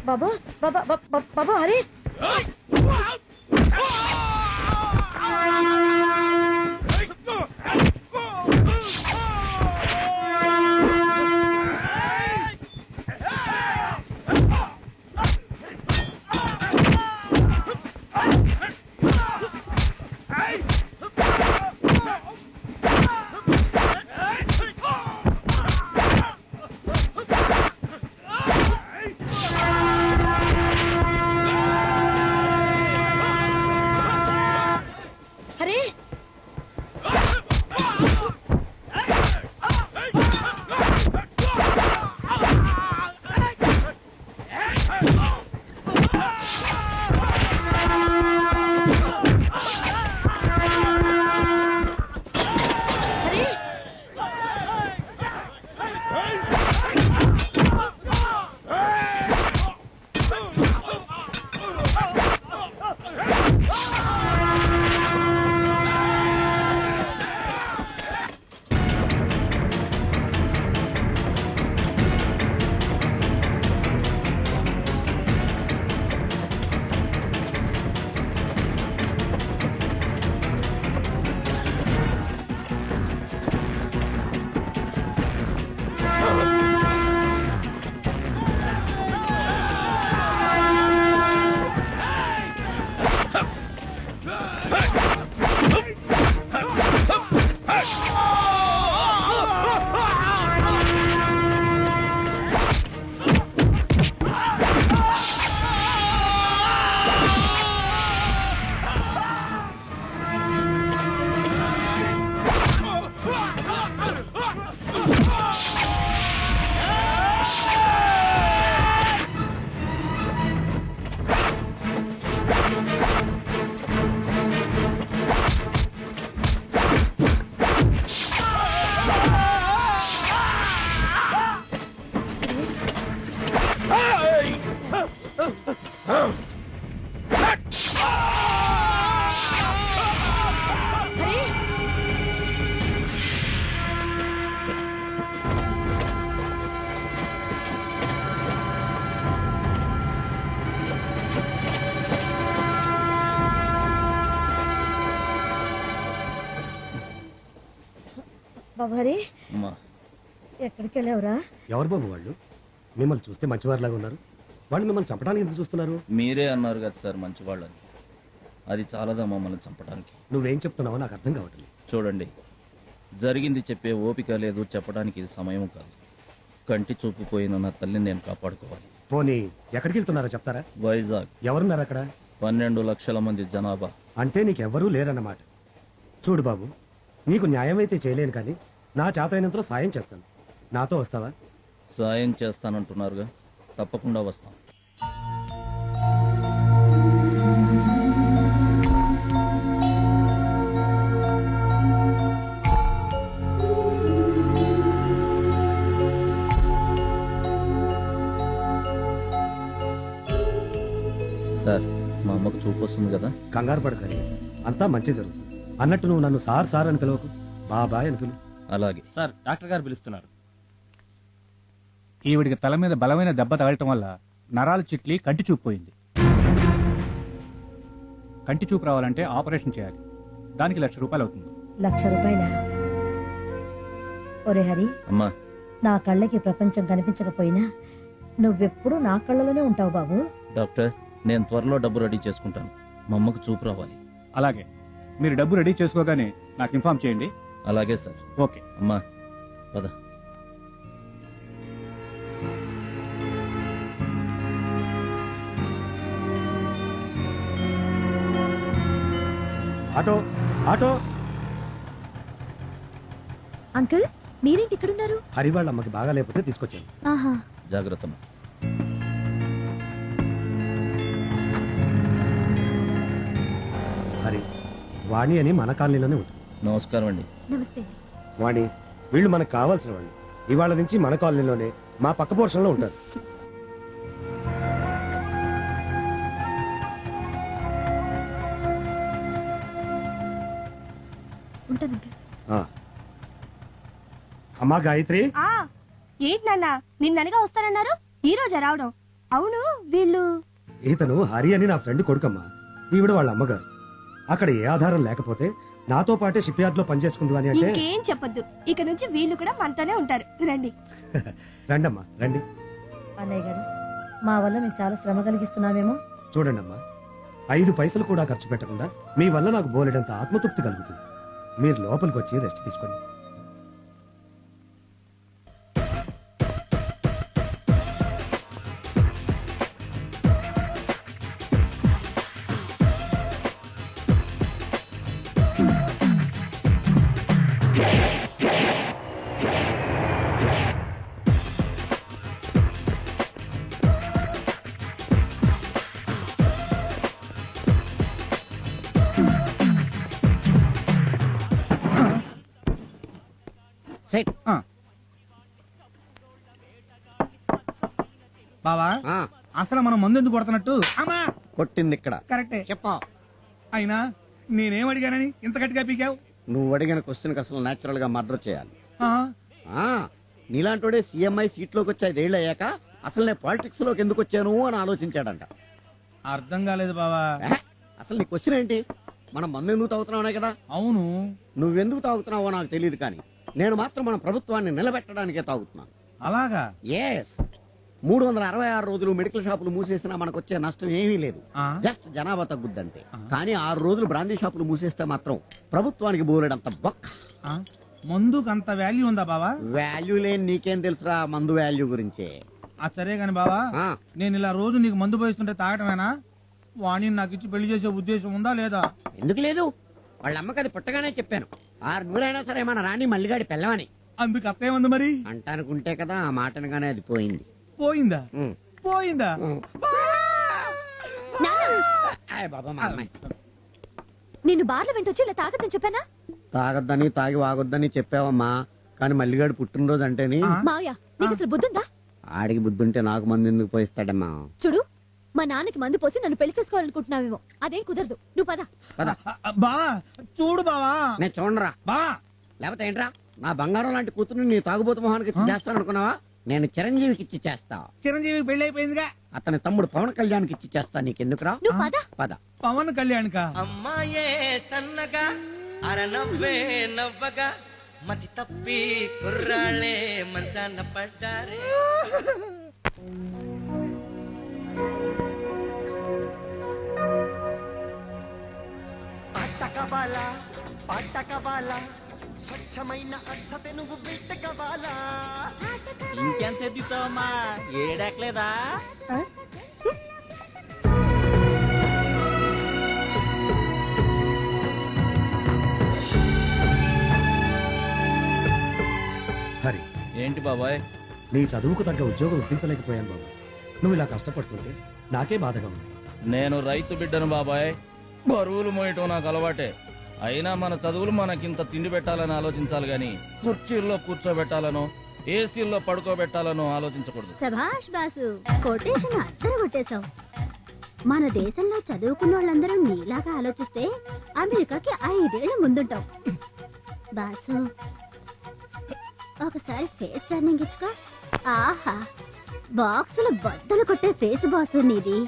బాబు బాబా బాబు హరి బాబు హరి ఎక్కడికి వెళ్ళావురా? ఎవరు బాబు వాళ్ళు? మిమ్మల్ని చూస్తే మంచివారిలాగా ఉన్నారు. వాళ్ళు మిమ్మల్ని చంపడానికి ఎందుకు చూస్తున్నారు? మీరే అన్నారు కదా సార్ మంచివాళ్ళని. అది చాలదా మమ్మల్ని చంపడానికి? నువ్వేం చెప్తున్నావో నాకు అర్థం కావట్లేదు. చూడండి, జరిగింది చెప్పే ఓపిక లేదు, చెప్పడానికి ఇది సమయం కాదు. కంటి చూపు పోయిన నా తల్లిని నేను కాపాడుకోవాలి. పోనీ ఎక్కడికి వెళ్తున్నారో చెప్తారా? వైజాగ్. ఎవరున్నారు అక్కడ? 12 లక్షల మంది జనాభా. అంటే నీకెవ్వరూ లేరన్నమాట. చూడు బాబు, నీకు న్యాయం అయితే చేయలేను, కానీ నా చేతైనంతలో సాయం చేస్తాను. నాతో వస్తావా? సాయం చేస్తానంటున్నారుగా, తప్పకుండా వస్తాం. సార్, మా అమ్మకు చూపు వస్తుంది కదా. కంగారు పడకరి, అంతా మంచి జరుగుతుంది. అన్నట్టు నువ్వు నన్ను సార్ సార్ అని పిలవకు, బాబాయ్ అని పిలువు. అలాగే సార్. డాక్టర్ గారు పిలుస్తున్నారు. ఈవిడికి తల మీద బలమైన దెబ్బ తగలటం వల్ల నరాలు చిట్లి కంటి చూపు పోయింది. కంటి చూపు రావాలంటే ఆపరేషన్ చేయాలి. దానికి ₹1,00,000 అవుతుంది. ₹1,00,000? ఒరే హరి, అమ్మా, నా కళ్ళకి ప్రపంచం కనిపించకపోయినా నువ్వెప్పుడు నా కళ్ళలోనే ఉంటావు బాబు. డాక్టర్, నేను త్వరలో డబ్బు రెడీ చేసుకుంటాను. మా అమ్మకు చూపు రావాలి. అలాగే, మీరు డబ్బు రెడీ చేసుకోగానే నాకు ఇన్ఫార్మ్ చేయండి. అలాగే సార్. ఓకే అమ్మా, పద. Auto auto. అంకుల్, మీరేంటి ఇక్కడున్నారు? హరి వాళ్ళ అమ్మకి బాగా లేకపోతే తీసుకొచ్చాను. ఆహా, జాగ్రత్త. హరి, వాణి అని మన కాలనీలోనే ఉంటుంది. నమస్కారం అండి. నమస్తే. వాణి, వీళ్ళు మనకు కావాల్సిన వాళ్ళు. ఇవాళ నుంచి మన కాలనీలోనే మా పక్క పోర్షన్లో ఉంటారు. అమ్మా గాయత్రి. ఏంటి నాన్న, నిన్ననగా వస్తానన్నారు, ఈ రోజు రావడం? అవును, వీళ్ళు ఇతను హరి అని నా ఫ్రెండ్ కొడుకమ్మా. ఈవిడ వాళ్ళ అమ్మగారు. అక్కడ ఏ ఆధారం లేకపోతే నాతో పాటే షిప్ యార్డ్ లో పనిచేసుకుంది అని అంటే ఇంకేం చెప్పొద్దు. ఇక నుంచి వీళ్ళు కూడా మనతోనే ఉంటారు. రండి. రండమ్మా రండి. అన్నయ్య గారు, మా వల్ల మీకు చాలా శ్రమ కలిగిస్తున్నామేమో. చూడండమ్మా, 5 పైసలు కూడా ఖర్చు పెట్టకుండా మీ వల్ల నాకు బోలెడంత ఆత్మతృప్తి కలుగుతుంది. మీరు లోపలికి వచ్చి రెస్ట్ తీసుకోండి. సెట్ బావా అసలు మనం మందు ఎందుకు కొడుతున్నట్టు? అమ్మా కొట్టింది ఇక్కడ కరెక్టే. చెప్పా. అయినా నేనేం అడిగానని ఇంత గట్టిగా పీకావు? నువ్వు అడిగిన క్వశ్చన్ అసలు నేచురల్ గా మర్డర్ చేయాలి. ఆ, నీలాంటోడే సీఎంఐ సీట్లోకి వచ్చి 5 ఏళ్ళు అయ్యాక అసలు నేను పాలిటిక్స్ లోకి ఎందుకు వచ్చాను అని ఆలోచించాడంట. అర్థం కాలేదు బావా. అసలు నీ క్వశ్చన్ ఏంటి? మనం మందు ఎందుకు తాగుతున్నావునే కదా. అవును, నువ్వెందుకు తాగుతున్నావో నాకు తెలియదు, కానీ నేను మాత్రం మన ప్రభుత్వాన్ని నిలబెట్టడానికే తాగుతున్నాను. అలాగా? ఎస్. 366 రోజులు మెడికల్ షాపులు మూసేసినా మనకు వచ్చే నష్టం ఏమీ లేదు. ఆ, జస్ట్ జనాభా తగ్గుద్దంతే. కానీ 6 రోజులు బ్రాందీ షాపులు మూసేస్తే మాత్రం ప్రభుత్వానికి బోలెడంత బొక్క. ఆ, మందుకు అంత వాల్యూ ఉందా బావా? వాల్యూ లేని నీకేం తెలుసురా మందు వాల్యూ గురించే. ఆ సరే గాని బావా, ఆ, నేను ఇలా రోజు నీకు మందు పోయిస్తుంటే తాగటమేనా? వాణి నాకు ఇచ్చి పెళ్లి చేసే ఉద్దేశం ఉందా లేదా? ఎందుకు లేదు? వాళ్ళ అమ్మకి అది పుట్టగానే చెప్పాను. 6 అయినా సరే మన రాణి మల్లిగాడి పెళ్ళమని. అందుకు అత్తే ఉంది మరి. అంటానుకుంటే కదా ఆ మాటనగానే అది పోయింది. పోయిందా? ఉమ్. పోయిందా? ఉమ్. ఆయ్ బాబా, మా అమ్మాయి నిన్ను బార్ల వెంటొచ్చి ఇలా తాగదని చెప్పానా? తాగొద్దని తాగి వాగొద్దని చెప్పావమ్మా, కానీ మల్లిగాడి పుట్టినరోజు అంటేని ఆ. మావయ్య, నీకు అసలు బుద్ధుందా? ఆడికి బుద్ధుంటే నాకు మంది ఎందుకు పోయిస్తాడమ్మా. చూడు, మా నాన్నకి మందు పోసి నన్ను పెళ్లి చేసుకోవాలనుకుంటున్నావేమో. అదేం కుదరదు. నువ్వు పద. పద. బావా చూడు బావా. నేను చూడరా. బావా లేకపోతే ఏంట్రా, నా బంగారం లాంటి కూతురు నీ తాగుబోతు మొహానికి ఇచ్చి చేస్తాను అనుకున్నావా? నేను చిరంజీవికి ఇచ్చి చేస్తా. చిరంజీవికి పెళ్లి అయిపోయిందిగా. అతని తమ్ముడు పవన్ కళ్యాణ్కి ఇచ్చి చేస్తా. నీకెందుకురా? నువ్వు పద. పద. పవన్ కళ్యాణ్ కా? అమ్మాయే సన్నగా అరనవ్వే నవ్వగా మతి తప్పి కుర్రాళ్ళే మంచాన పడ్డారే. స్వచ్ఛమైన అర్థత నువ్వు బిట్టకవాలా. ఇంకెంత ఎత్తుతావమ్మా, ఏడెక్కలేదా? హరి, ఏంటి బాబాయ్? నీ చదువుకు తగ్గ ఉద్యోగం ఇప్పించలేకపోయాను బాబు. నువ్వు ఇలా కష్టపడుతుంటే నాకే బాధగా ఉంది. నేను రైతు బిడ్డను బాబాయ్. బరువులు మోయటం నాకు అలవాటే. అయినా మన చదువులు మనకింత తిండి పెట్టాలని ఆలోచించాలి గాని కుర్చీల్లో కూర్చోబెట్టాలనో ఏసీల్లో పడుకోబెట్టాలనో ఆలోచించకూడదు. సభాష్ బాసు, కొటేషన్ అద్దరు కొట్టేశావు. మన దేశంలో చదువుకున్న వాళ్ళందరూ నీలాగా ఆలోచిస్తే అమెరికాకి 5 ఏళ్ల ముందుంటాం. బాసు, ఒకసారి ఫేస్ టర్నింగ్ ఇచ్చుకో. ఆహా, బాక్సులు బద్దలు కొట్టే ఫేస్ బాసు నీది.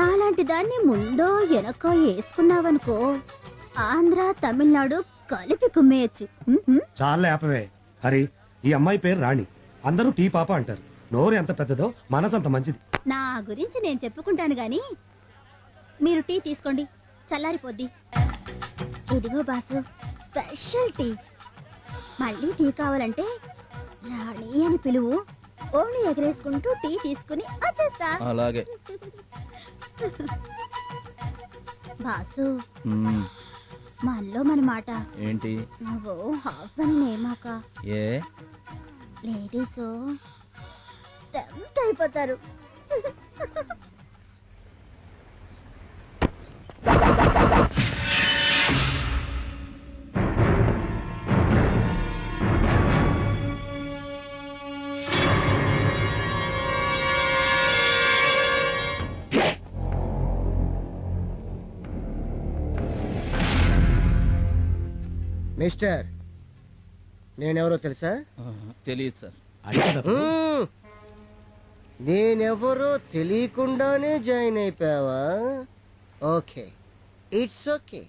నాలాంటి దాన్ని ముందో వెనకో వేసుకున్నావనుకో, ఆంధ్ర తమిళనాడు కలిపి కుమ్మేయచ్చు. చాలా ఆపవే హరి. ఈ అమ్మాయి పేరు రాణి. అందరూ టీ పాప అంటారు. నోరు ఎంత పెద్దదో మనసు అంత మంచిది. నా గురించి నేను చెప్పుకుంటాను గాని మీరు టీ తీసుకోండి, చల్లారిపోద్ది. ఇదిగో బాసు, స్పెషల్ టీ. మళ్ళీ టీ కావాలంటే రాణి అని పిలువు. ఓణి ఎగరేసుకుంటూ టీ తీసుకుని వచ్చేస్తా. అలాగే. బాసు, మ్మ్. మనలో మన మాట. ఏంటి? నువ్వు హస్బెండ్ నేమాక ఏ లేడీస్ టెంప్ట్ అయిపోతారు. మిస్టర్, నేనెవరో తెలుసా? తెలియదు సార్. అది కదా. నేనెవరో తెలియకుండానే జాయిన్ అయిపోయావా? Okay, it's okay.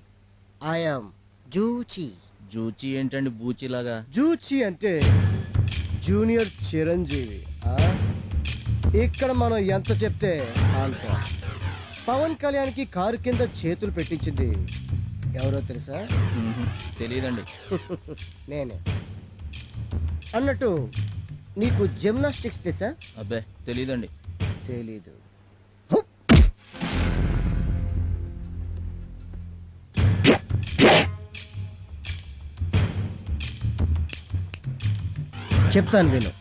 I'm Juchi. Juchi ఏంటండి బూచిలాగా? జూచి అంటే జూనియర్ చిరంజీవి. ఇక్కడ మనం ఎంత చెప్తే అంత. పవన్ కళ్యాణ్కి కారు కింద చేతులు పెట్టించింది ఎవరో తెలుసా? తెలియదండి. నేనే. అన్నట్టు నీకు జిమ్నాస్టిక్స్ తెలుసా? అబ్బే తెలీదండి. తెలీదు. చెప్తాను విను.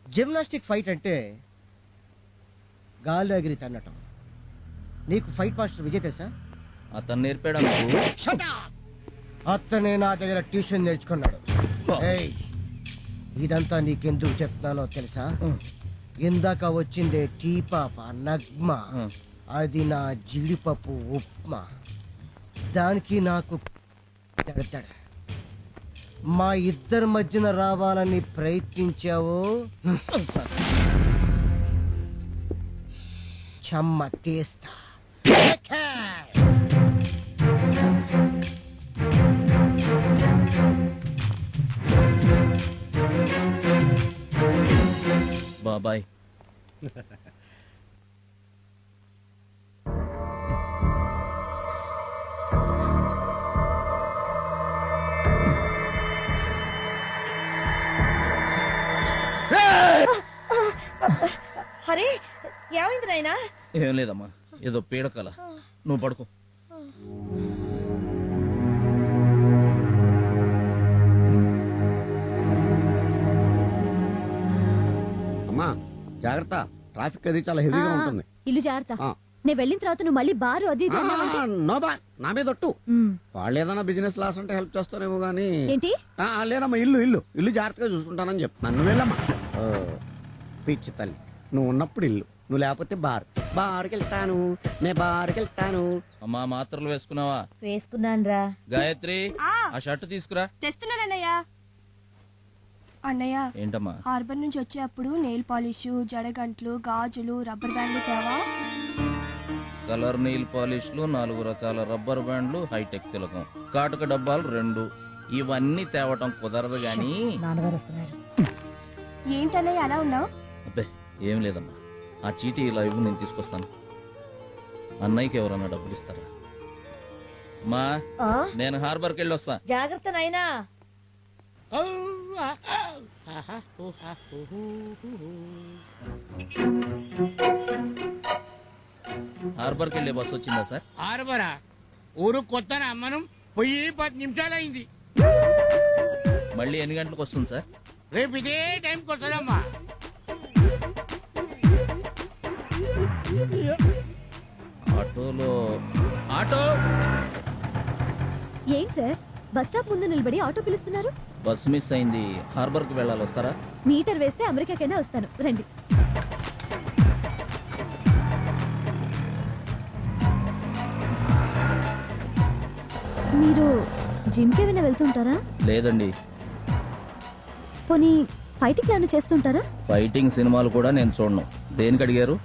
జిమ్నాస్టిక్ ఫైట్ అంటే గాలి ఎగిరి తన్నటం. నీకు ఫైట్ మాస్టర్ విజయ్ తెలుసా? అతను నేర్పాడా మీకు? అతనే నా దగ్గర ట్యూషన్ నేర్చుకున్నాడు. ఏయ్, ఇదంతా నీకెందుకు చెప్తున్నానో తెలుసా? ఇందాక వచ్చిందే టీ పాప నగ్మ, అది నా జీడిపప్పు ఉప్మా. దానికి నాకు తడతడ. మా ఇద్దరి మధ్యన రావాలని ప్రయత్నించావు, చెమ్మ తీస్తా. బాబాయ్ హరే, ఏమైంది నాయనా? ఏం లేదమ్మా, ఏదో పీడకల. నువ్వు పడుకో. అమ్మా జాగ్రత్త, ట్రాఫిక్ అది చాలా హెవీగా ఉంటుంది. ఇల్లు జాగ్రత్త. ఆ. నేను వెళ్ళిన తర్వాత నువ్వు మళ్ళీ బారు అది ఇది అన్నావంటే? నో బార్, నా మీద ఒట్టు. మ్, వాళ్ళు ఏదైనా బిజినెస్ లాస్ అంటే హెల్ప్ చేస్తానేమో గానీ. ఏంటి? లేదమ్మా, ఇల్లు ఇల్లు ఇల్లు జాగ్రత్తగా చూసుకుంటానని చెప్పు. నన్ను వెళ్ళమ్మా. పిచ్చి తల్లి, నువ్వు ఉన్నప్పుడు ఇల్లు, నువ్వు లేకపోతే బార్. బార్కి వెళ్తాను, నే బార్కి వెళ్తాను. అమ్మా మాత్రలు వేసుకున్నావా? వేసుకున్నానురా. గాయత్రి, ఆ షర్ట్ తీసుకురా. తెస్తున్నానన్నయ్య. అన్నయ్య, ఏంటమ్మా? హార్బర్ నుంచి వచ్చేటప్పుడు నెయిల్ పాలిష్, జడగంట్లు, గాజులు, రబ్బర్ బ్యాండ్లు తేవా? కలర్ నెయిల్ పాలిష్లు, 4 రకాల రబ్బర్ బ్యాండ్లు, హైటెక్ తిలకం, కాటుక డబ్బాలు 2. ఇవన్నీ తేవటం కుదరదు గాని. నాన్నగారు వస్తున్నారు. ఏంటన్నయ్య అలా ఉన్నావు? అబ్బే ఏం లేదమ్మా, ఆ చీటీ ఇలా ఇవ్వు, నేను తీసుకొస్తాను. అన్నయ్యకి ఎవరన్నా డబ్బులు ఇస్తారా? మా ఆ, నేను హార్బర్కి వెళ్ళి వస్తా. జాగ్రత్త నాయనా. హార్బర్కి వెళ్ళే బస్సు వచ్చిందా సార్? హార్బరా? ఊరు కొత్తనా మనం పోయి 10 నిమిషాలైంది. మళ్ళీ ఎన్ని గంటలకు వస్తుంది సార్? రేపు ఇదే టైంకి వస్తుందమ్మా. ఆటోలో ఆటో. ఏంటి సార్, బస్ స్టాప్ ముందు నిలబడి ఆటో పిలుస్తున్నారు? బస్సు మిస్ అయింది, హార్బర్కి వెళ్ళాలి, వస్తారా? మీటర్ వేస్తే అమెరికాకైనా వస్తాను, రండి. మీరు జిమ్కి ఏమైనా వెళ్తుంటారా? లేదండి. పోనీ ఫైటింగ్ ఏమైనా చేస్తుంటారా? ఫైటింగ్ సినిమాలు కూడా నేను చూడను. దేనికి అడిగారు?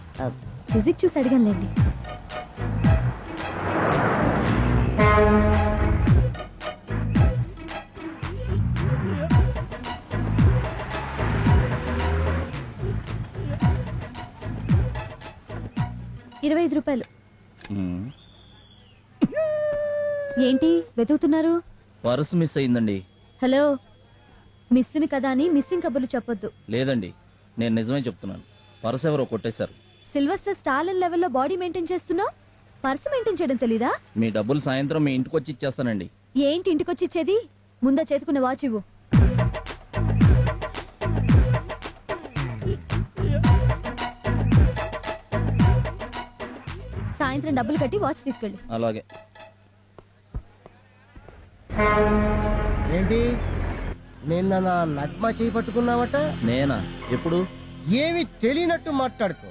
ఫిజిక్ చూసి అడిగానులేండి. ₹25. మ్మ్. ఏంటి వెతుకుతున్నారు? పర్స్ మిస్ అయిందండి. హలో, మిస్సింగ్ కదా అని మిస్సింగ్ కబుర్లు చెప్పొద్దు. లేదండి, నేను నిజమే చెప్తున్నాను. పర్స్ ఎవరో కొట్టేశారు. సిల్వస్టర్ స్టాలిన్ లెవెల్లో బాడీ మెయింటైన్ చేస్తున్నావు, పర్సు మెయింటైన్ చేయడం తెలీదా? మీ డబ్బులు సాయంత్రం మీ ఇంటికి వచ్చి ఇచ్చేస్తానండి. ఏంటి ఇంటికొచ్చి ఇచ్చేది? ముందా చేతుకున్న వాచ్ ఇవ్వు. సాయంత్రం డబ్బులు కట్టి వాచ్ తీసుకెళ్ళు. అలాగే. ఏంటి నిన్న నా నగ్మ చేయి పట్టుకున్నావట? నేనా? ఎప్పుడు? ఏమి తెలియనట్టు మాట్లాడుకో.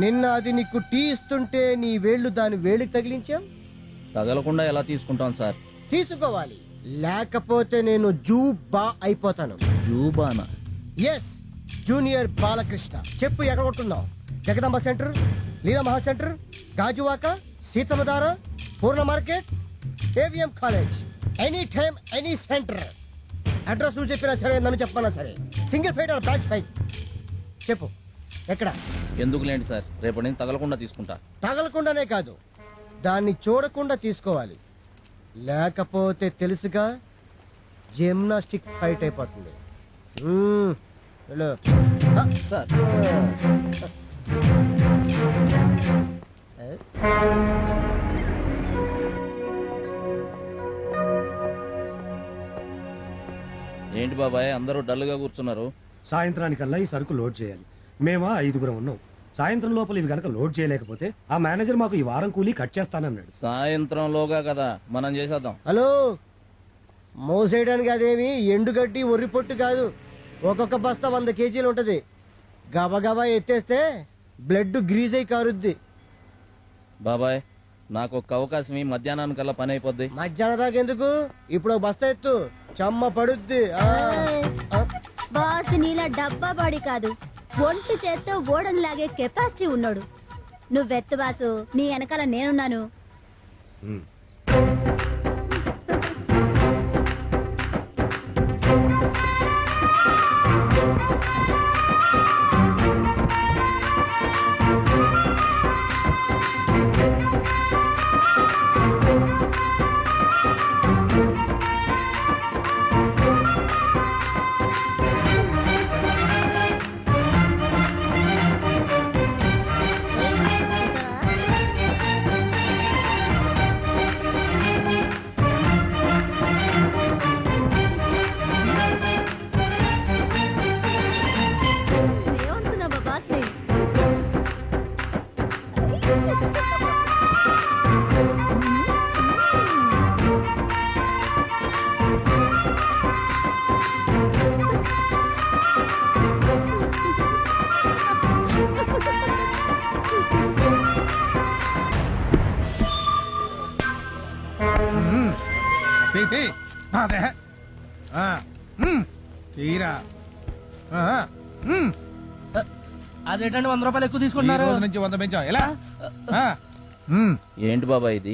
నిన్న అది నీకు టీ ఇస్తుంటే నీ వేళ్లు దాని వేలికి తగిలించాం. తగలకుండా ఎలా తీసుకుంటాం సార్? తీసుకోవాలి, లేకపోతే నేను జూబా అయిపోతాను. జూబానా? Yes, junior Balakrishna. చెప్పు ఎక్కడ కొట్టున్నావు? Jagadamba centre, Leela Maha centre, Gajuwaka, Seethammadhara, Poorna market, AVM college. Any time any centre. Address నువ్వు చెప్పినా సరే, నన్ను చెప్పనా సరే. Single fight or batch fight? చెప్పు ఎక్కడ? ఎందుకులేండి సార్, రేపటి నుంచి తగలకుండా తీసుకుంటా. తగలకుండానే కాదు, దాన్ని చూడకుండా తీసుకోవాలి. లేకపోతే తెలుసుగా, జిమ్నాస్టిక్ ఫైట్ అయిపోతుంది. వెళ్ళు. సార్ ఏంటి బాబాయ్ అందరూ డల్గా కూర్చున్నారు? సాయంత్రానికల్లా ఈ సరుకు లోడ్ చేయాలి. మేమా 5గురం ఉన్నాం. సాయంత్రం లోపల ఇవి గనక లోడ్ చేయలేకపోతే ఆ మేనేజర్ మాకు ఈ వారం కూలీ కట్ చేస్తానన్నాడు. సాయంత్రంలోగా కదా, మనం చేసేద్దాం. హలో, మోసేయడానికి అదేమి ఎండుగడ్డి ఒర్రి పొట్టు కాదు. ఒక్కొక్క బస్తా 100 కేజీలు ఉంటది. గబగబా ఎత్తేస్తే బ్లడ్ గ్రీజ్ అయి కారుద్ది. బాబాయ్ నాకు ఒక అవకాశం, ఈ మధ్యాహ్నానికల్లా పని అయిపోద్ది. మధ్యాహ్నం దాకా ఎందుకు? ఇప్పుడు ఒక బస్తా ఎత్తు, చెమ్మ పడుద్ది. బాస్ నీలా డబ్బా బాడీ కాదు, ఒంటి చేత్తో ఓడను లాగే కెపాసిటీ ఉన్నాడు. నువ్వెత్తు బాసు, నీ వెనకాల నేనున్నాను. ఏమనుకున్నావా బాస్ ని? అదే తీరా. అదేంటండి 100 రూపాయలు ఎక్కువ ఈ తీసుకుంటున్నారు? రోజు నుంచి 100 పెంచాం. ఎలా? ఏంటి బాబాయ్ ఇది?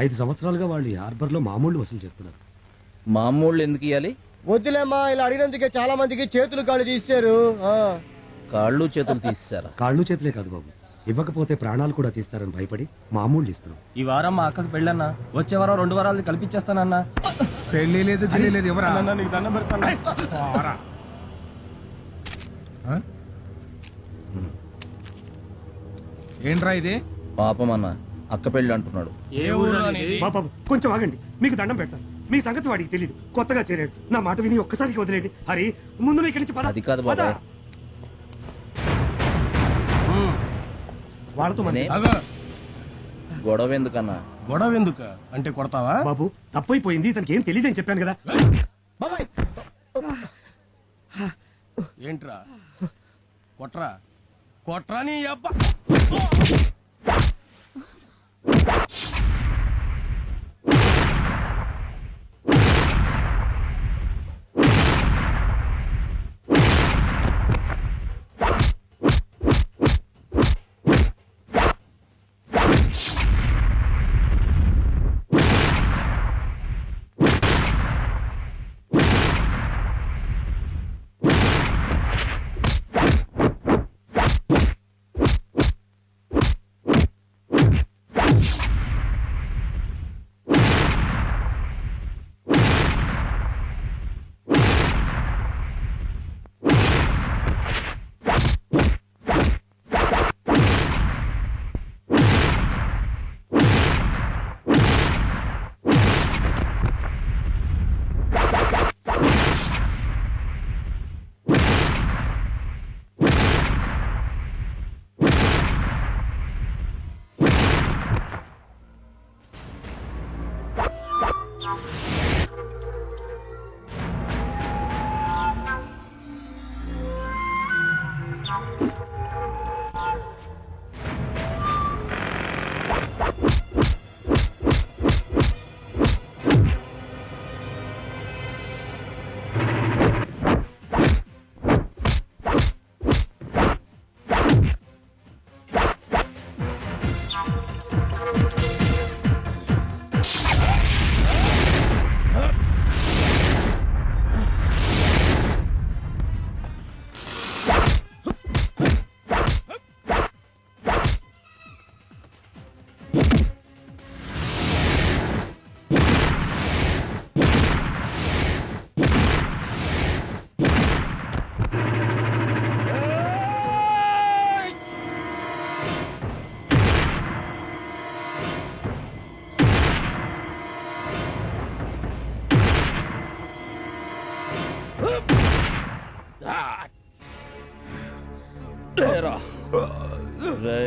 5 సంవత్సరాలుగా వాళ్ళు ఈ హార్బర్ లో మామూలు వసూలు చేస్తున్నారు. మామూళ్ళు ఎందుకు ఇవ్వాలి? వద్దులేమ్మా, ఇలా అడిగినందుకే చాలా మందికి చేతులు కాళ్ళు తీశారు. కాళ్ళు చేతులు తీసేశారా? కాళ్ళు చేతులే కాదు బాబు, ఇవ్వకపోతే ప్రాణాలు కూడా తీస్తారని భయపడి మామూలు ఇస్తున్నాం. ఈ వారం మా అక్కకి పెళ్ళన్నా, వచ్చే వారం 2 వారాలు కల్పించేస్తానన్నా. పెళ్లి లేదు గిల్లి లేదు. ఎవరా? నీకు దండం పెడతాను. పోరా. ఏంట్రా ఇది? పాపం అన్న, అక్క పెళ్ళి అంటున్నాడు. ఏ ఊరు? బాబు కొంచెం ఆగండి, మీకు దండం పెడతాను. మీ సంగతి వాడికి తెలియదు, కొత్తగా చేరాడు. నా మాట విని ఒక్కసారికి వదిలేండి. హరి, ముందు నువ్వు ఇక్కడి నుంచి పద. అది కాదు పద. బాబాయ్. వాళ్ళతో మన నే- అగో, గొడవ ఎందుకన్నా? గొడవ ఎందుకు అంటే కొడతావా? బాబు తప్పైపోయింది, ఇతనికి ఏం తెలియదని చెప్పాను కదా. బాబాయ్, ఏంట్రా కొట్రా కొట్రా నీ అబ్బా.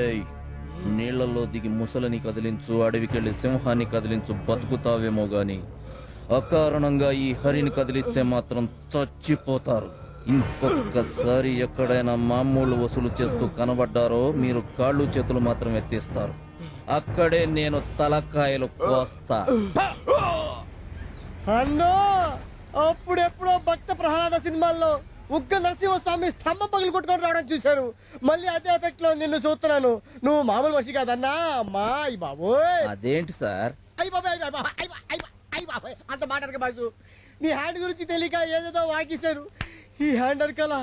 రేయ్ నీళ్లలో దిగి ముసలిని కదిలించు, అడవికెళ్లి సింహాన్ని కదిలించు, బతుకుతావేమో గాని అకారణంగా ఈ హరిని కదిలిస్తే మాత్రం చచ్చిపోతారు. ఇంకొకసారి ఎక్కడైనా మామూలు వసూలు చేస్తూ కనబడ్డారో మీరు కాళ్ళు చేతులు మాత్రం ఎత్తిస్తారు. అక్కడే నేను తలకాయలు కోస్తా. అన్నో అప్పుడెప్పుడో భక్త ప్రహ్లాద సినిమాల్లో ఉగ్గ నరసింహస్వామి స్తంభం పగిలి కొట్టుకొని రావడం చూశాను. మళ్ళీ అదే ఎఫెక్ట్ లో నిన్ను చూస్తున్నాను. నువ్వు మామూలు మనిషి కాదన్నా. అమ్మా అయ్యి బాబోయ్. అదేంటి సార్? అయ్యి బాబాయ్ అయ్యి బాబాయ్ అంత మాట్లాడక బాజు. నీ హ్యాండ్ గురించి తెలియక ఏదేదో వాకిశాను. ఈ హ్యాండ్ వెనకాల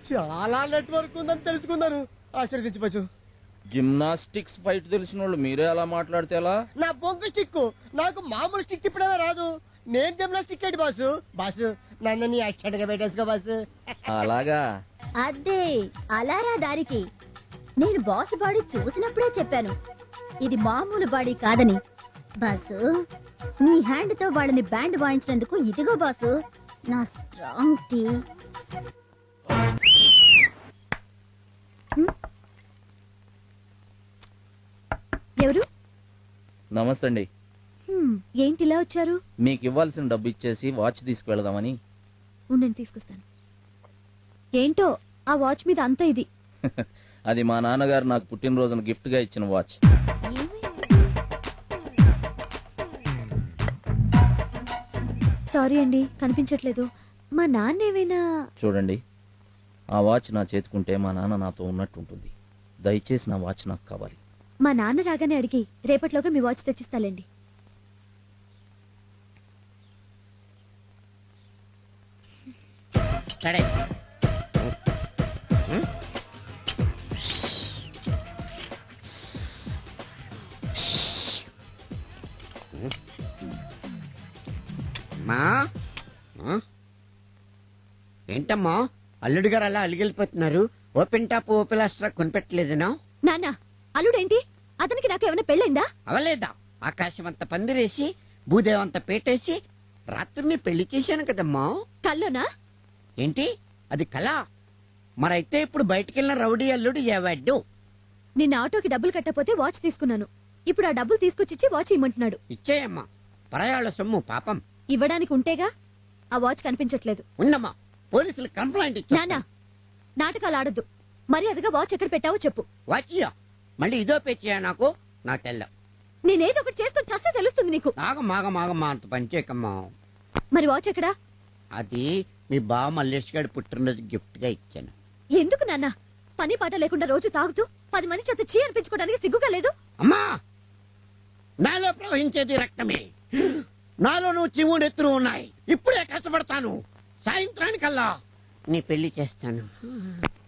చాలా నెట్వర్క్ ఉందని తెలుసుకున్నాను. ఆశీర్వదించవచ్చు. జిమ్నాస్టిక్స్ ఫైట్ తెలిసిన వాళ్ళు మీరే అలా మాట్లాడితే ఎలా? నా బొంగు స్టిక్ నాకు మామూలు స్టిక్ తిప్పడమే రాదు. నేను జిమ్నాస్టిక్ ఏంటి బాసు? బాసు నన్ను నీ యాక్సిడెంట్ గా పెట్టేసుకో బాసు. అలాగా? అదే అలారా దారికి. నేను బాస్ బాడీ చూసినప్పుడే చెప్పాను ఇది మామూలు బాడీ కాదని. బాసు నీ హ్యాండ్ తో వాళ్ళని బ్యాండ్ వాయించినందుకు ఇదిగో బాసు నా స్ట్రాంగ్ టీ. ఎవరు? నమస్తే అండి. ఏంటి ఇలా వచ్చారు? మీకు ఇవ్వాల్సిన డబ్బు ఇచ్చేసి వాచ్ తీసుకువెళదామని. ఉండండి తీసుకొస్తాను. ఏంటో ఆ వాచ్ మీద అంత ఇది. అది మా నాన్నగారు నాకు పుట్టినరోజున గిఫ్ట్ గా ఇచ్చిన వాచ్. సారీ అండి కనిపించట్లేదు. మా నాన్న ఏమైనా? చూడండి, ఆ వాచ్ నా చేతుకుంటే మా నాన్న నాతో ఉన్నట్టు ఉంటుంది. దయచేసి నా వాచ్ నాకు కావాలి. మా నాన్న రాగానే అడిగి రేపట్లోగా మీ వాచ్ తెచ్చిస్తాలేండి. ఏంటమ్మా అల్లుడు గారు అలా అలిగిలిపోతున్నారు? ఓపెన్ టాప్ ఓపెన్ లాస్ట్రా కొనిపెట్టలేదునా? నాన్న అల్లుడేంటి? అతనికి నాకు ఏమైనా పెళ్ళైందా? అవలేదా? ఆకాశం అంత పందిరేసి భూదేవంత పేటేసి రాత్రిని పెళ్లి చేశాను కదమ్మా. కల్లోనా? ఏంటి అది కళ? మరైతే ఇప్పుడు బయటికెళ్ళిన రౌడీ అల్లుడు ఏవాడు? నిన్న ఆటోకి డబ్బులు కట్టపోతే వాచ్ తీసుకున్నాను. ఇప్పుడు ఆ డబ్బులు తీసుకొచ్చిచ్చి వాచ్ ఇమ్మంటున్నాడు. ఇచ్చేయమ్మా, పరాయాళ్ళ సొమ్ము పాపం. ఇవ్వడానికి ఉంటేగా. ఆ వాచ్ కనిపించట్లేదు. ఉన్నమ్మా, పోలీసులు కంప్లైంట్ ఇచ్చా. నాన్న నాటకాలు ఆడద్దు. మర్యాదగా వాచ్ ఎక్కడ పెట్టావో చెప్పు. వాచియా మళ్ళీ ఇదో పేచియా? నాకు తెల్లం. నేనేదో ఒకటి చేసుకొని చస్తే తెలుస్తుంది నీకు. ఆగమాగమాగమ్మా, అంత పనిచేయకమ్మా. మరి వాచ్ ఎక్కడా? అది మీ బావ మల్లేష్ గారి పుట్టినరోజు గిఫ్ట్ గా ఇచ్చాను. ఎందుకు నాన్న? పని పాట లేకుండా రోజు తాగుతూ 10 మంది చేత చీ అనిపించుకోవడానికి సిగ్గుగా లేదు? అమ్మా, నాలో ప్రవహించేది రక్తమే. నాలో నువ్వు చివుడెత్తులు ఉన్నాయి. ఇప్పుడే కష్టపడతాను. సాయంత్రానికల్లా నీ పెళ్లి చేస్తాను.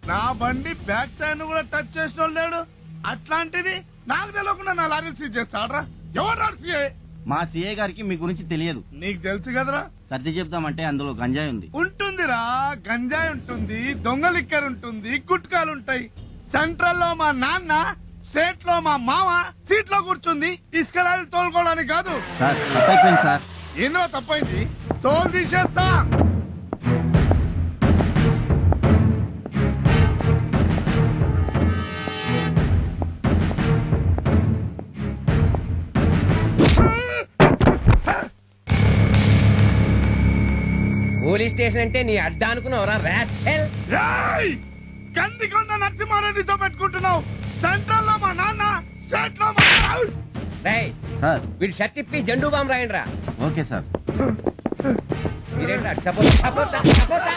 నా బండి బ్యాక్ టైర్ కూడా టచ్ చేసిన లేడు. అట్లాంటిది నాకు తెలియకుండా నా లారీ సీజ్ చేస్తాడ్రా. ఎవరు సీఏ? మా సీఏ గారికి మీ గురించి తెలియదు. నీకు తెలుసు కదరా. సర్ది చెప్తామంటే అందులో గంజాయి ఉంది. ఉంటుందిరా, గంజాయి ఉంటుంది, దొంగ లిక్కర్ ఉంటుంది, గుట్కాలు ఉంటాయి. సెంట్రల్ లో మా నాన్న, స్టేట్ లో మా మామ సీట్ లో కూర్చుంది ఇసుకలాలు తోలుకోవడానికి కాదు. సార్ తప్పైపోయింది సార్. ఏంద్రా తప్పైంది? తోలు తీసేస్తా. పోలీస్ స్టేషన్ అంటే నీ అడ్డా అనుకున్నావురా రాస్కెల్. కందికొండ నరసింహారెడ్డితో పెట్టుకుంటున్నావు. సెంట్రల్ లో మా నాన్న, స్టేట్ లో మా రేయ్, వీడు షర్ట్ ఇప్పి జెండూ బాంబు రాయండి రా. Okay sir. మీరేంటి సపోర్ట్ సపోర్ట్ సపోర్ట్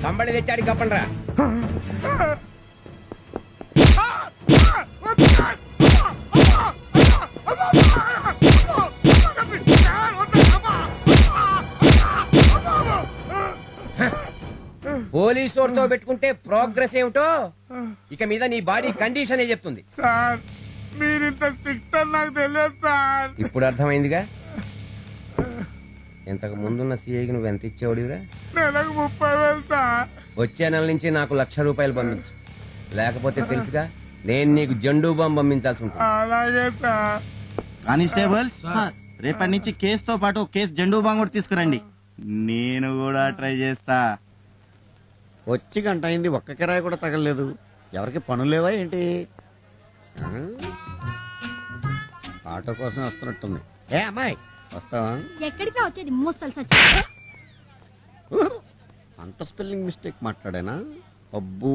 కంబడి తెచ్చాడు కప్పండి రా. పోలీసు వాడితో పెట్టుకుంటే ప్రోగ్రెస్ ఏమిటో ఇక మీద నీ బాడీ కండిషన్ చెప్తుంది. సార్ మీరింత స్ట్రిక్ట్ అని నాకు తెలియదు సార్. ఇప్పుడు అర్థమైందిగా. ఇంతకు ముందున్న సీఐకి నువ్వు ఎంత ఇచ్చేవాడివిరా? నెలకు 30,000 సార్. వచ్చే నెల నుంచి నాకు ₹1,00,000 పంపించు. లేకపోతే తెలుసుగా నేను నీకు జెండూ బాంబు పంపించాల్సి ఉంటుంది. అలాగే సార్. కానిస్టేబుల్స్, రేపటి నుంచి కేసుతో పాటు కేసు జెండూ బాంబు కూడా తీసుకురండి. నేను కూడా ట్రై చేస్తా. వచ్చి గంట అయింది, ఒక్క కిరాయి కూడా తగలలేదు. ఎవరికి పనులు లేవా ఏంటి? ఆ? ఆటో కోసం వస్తున్నట్టుంది. ఏ అమ్మాయి వస్తావా? ఎక్కడికి వచ్చేది మోస్తలు సచ్చి అంత స్పెల్లింగ్ మిస్టేక్ మాట్లాడానా? అబ్బూ,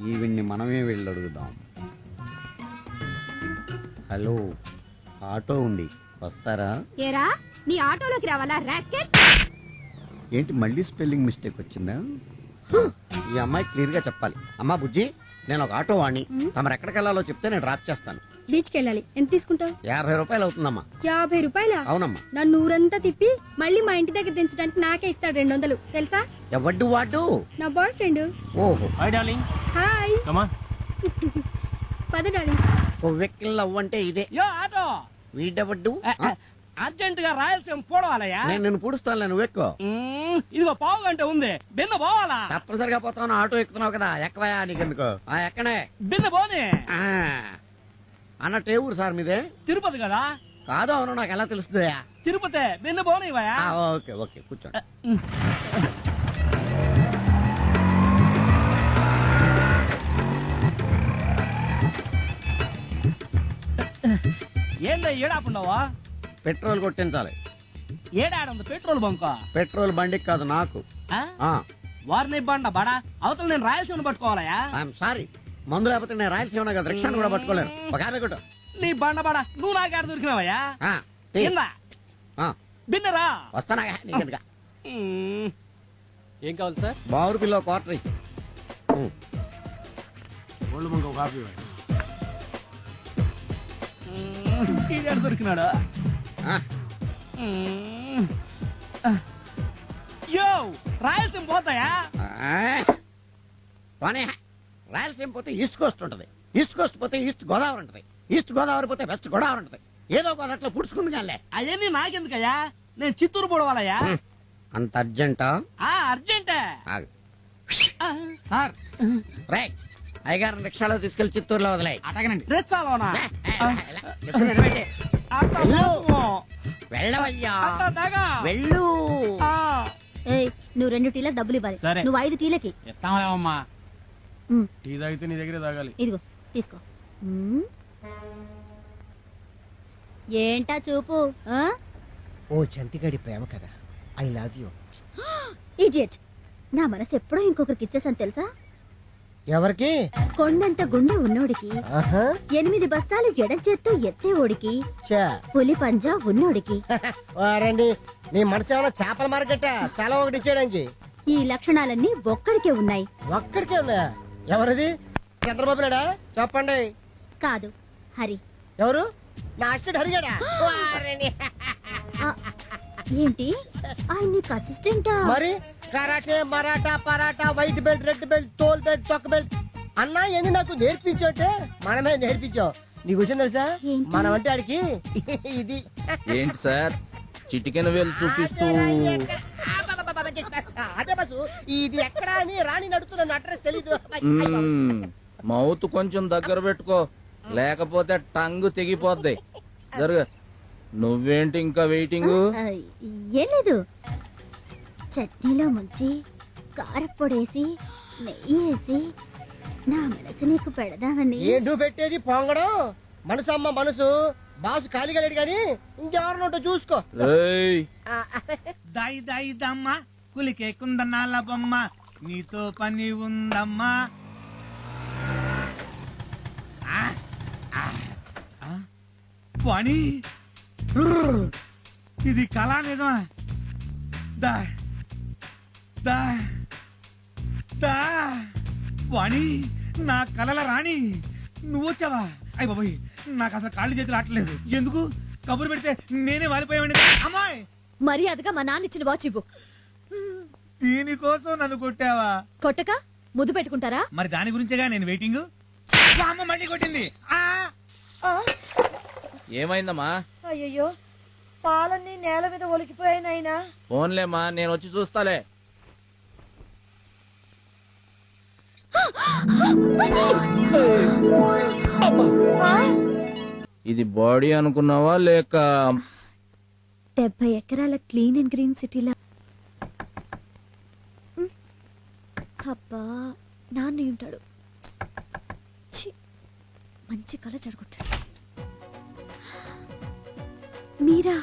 ఈవిడ్ని మనమే వెళ్ళి అడుగుదాం. హలో, ఆటో ఉంది, వస్తారా? ఏరా నీ ఆటోలోకి రావాలా రాస్కెల్? ఏంటి మళ్ళీ స్పెల్లింగ్ మిస్టేక్ వచ్చిందా? ఈ అమ్మాయి క్లియర్ గా చెప్పాలి. అమ్మా బుజ్జి, నేను ఒక ఆటో వాణ్ణి, తమరు ఎక్కడికి వెళ్ళాలో చెప్తే నేను డ్రాప్ చేస్తాను. బీచ్కి వెళ్ళాలి. ఎంత తీసుకుంటావు? 50 రూపాయలు అవుతుందమ్మా. 50 రూపాయల? అవునమ్మా. నన్ను ఊరంతా తిప్పి మళ్ళీ మా ఇంటి దగ్గర దించడానికి నాకే ఇస్తాడు 200 తెలుసా? ఎవడ్డు వాడు? నా బాయ్ ఫ్రెండ్. ఓహో, hi darling. Hi. Come on. పద డార్లింగ్. ఓ వెక్కిల్ అవ్వంటే ఇదే. యో ఆటో. వీడెవడ్డు? అర్జెంట్ గా రాయలసీమ పోవాలయ్యా. నేను నిన్ను పుడుస్తాను, నువ్వు ఎక్కువ. ఇదిగో పావు గంట ఉంది, బిన్న పోవాలా? తప్పనిసరిగా పోతావు, ఆటో ఎక్కుతున్నావు కదా, ఎక్కవయా నీకెందుకు? ఎక్కడే బిన్న పోనీ. అన్నట్టు ఏ ఊరు సార్ మీదే? తిరుపతి కదా. కాదు, అవును, నాకు ఎలా తెలుస్తుందా? తిరుపతి, బిన్న పోనీవయ్యా. ఓకే ఓకే, కూర్చోండి. ఏందా ఏడాపుండవా? పెట్రోల్ కొట్టించాలి. ఏడాడుంది పెట్రోల్ బంక్? పెట్రోల్ బండికి కాదు, నాకు. వారిని బండ బడా అవతల నేను రాయలసీమను పట్టుకోవాలయా? ఐఎమ్ సారీ, మందు లేకపోతే నేను రాయలసీమ కదా, రిక్షాను కూడా పట్టుకోలేను. ఒక ఆమె కొట్టు. నీ బండ బడా నువ్వు నాకేడ దొరికినావయ్యా? బిన్నరా వస్తానా నీకెందుక? ఏం కావాలి సార్? బావురు పిల్ల క్వార్టర్. దొరికినాడా? యో రాయలసీమ పోతాయా? రాయలసీమ పోతే ఈస్ట్ కోస్ట్ ఉంటది, ఈస్ట్ కోస్ట్ పోతే ఈస్ట్ గోదావరి ఉంటది, ఈస్ట్ గోదావరి పోతే వెస్ట్ గోదావరి ఉంటది. ఏదో ఒక అట్లా పుడుచుకుంది కానీ అవన్నీ నాకెందుకయ్యా? నేను చిత్తూరు పోవాలయ్యా. అంత అర్జెంటా? అర్జెంటే సార్. రైట్, అయ్యగారు రిక్షాలో తీసుకెళ్లి చిత్తూరులో వదిలే. అటగనండి. రెచ్చాలోనా? వెళ్ళవయ్యా, వెళ్ళు. ఏయ్, నువ్వు 2 టీలకు డబ్బులు ఇవ్వాలి. సరే. నువ్వు 5 టీలకి. ఎత్తామలేమమ్మా. టీ తాగితే నీ దగ్గరే తాగాలి. ఇదిగో తీసుకో. ఏంటా చూపు? ఓ చంటిగాడి ప్రేమ కదా, ఐ లవ్ యూ. ఇడియట్, నా మనసు ఎప్పుడో ఇంకొకరికి ఇచ్చేసాను తెలుసా? ఎవరికి? కొండంత గుండె ఉన్నోడికి, 8 బస్తాలు ఎడం చేత్తో ఎత్తేవోడికి, పులి పంజా ఉన్నోడికి. వారండి, నీ మనసు ఏమైనా చేపల మార్కెట్? చాలా ఒకటి ఇచ్చేయడానికి. ఈ లక్షణాలన్నీ ఒక్కడికే ఉన్నాయి. ఒక్కడికే ఉన్నాయా? ఎవరిది? చంద్రబాబు నాయుడా? చెప్పండి. కాదు, హరి. ఎవరు? నా అసిస్టెంట్ హరిగాడా? ఏంటి, ఆయన నీకు అసిస్టెంటా? మరి karate, Maratha, paratha, white belt, red belt, తోల్ బెల్ట్, తొక్క బెల్ట్ అన్నా ఏంది నాకు నేర్పించోటే? మనమే నేర్పించావు. నీకు వచ్చింది తెలుసా? మనం అంటే ఆడికి ఇది. ఏంటి సార్ చిటికెన వేలు చూపిస్తూ? అదే బస్సు, ఇది ఎక్కడ అని రాణి నడుతున్న అడ్రస్ తెలీదు. మౌత్ కొంచెం దగ్గర పెట్టుకో, లేకపోతే టంగు తెగిపోద్ది. జరుగు. నువ్వేంటి ఇంకా వెయిటింగ్? ఏం లేదు, చట్నీలో ముంచి కారప్పొడేసి నెయ్యి వేసి నా మనసు నీకు పెడదామని. ఏంటూ పెట్టేది పొంగడం? మనసు అమ్మ మనసు. బాసు ఖాళీగా లేడు గాని ఇంకెవరినో చూసుకో. దాయి దాయి దమ్మా, కులికే కుందనాల బొమ్మ, నీతో పని ఉందమ్మా. పని ఇది కళా నిజమా? దా దా దా వాణి, నా కలల రాణి, నువ్వు వచ్చావా? అయ్య బాబోయ్, నాకు అసలు కాళ్ళు చేతులు ఆటలేదు. ఎందుకు? కబురు పెడితే నేనే వాలిపోయావండి. అమ్మాయి, మర్యాదగా మా నాన్న ఇచ్చిన వాచ్ ఇవ్వు. దీనికోసం నన్ను కొట్టావా? కొట్టక ముద్దు పెట్టుకుంటారా? మరి దాని గురించేగా నేను వెయిటింగ్. అమ్మ మళ్ళీ కొట్టింది. ఏమైందమ్మా? అయ్యో, పాలన్నీ నేల మీద ఒలికిపోయాయి నాయనా. ఫోన్లేమ్మా, నేను వచ్చి చూస్తాలే. ఇది బాడీ అనుకున్నావా లేక 70 ఎకరాల క్లీన్ అండ్ గ్రీన్ సిటీలా అబ్బా నాన్న ఉంటాడు. ఛీ, మంచి కళ చెడగొట్టాడు. మీరా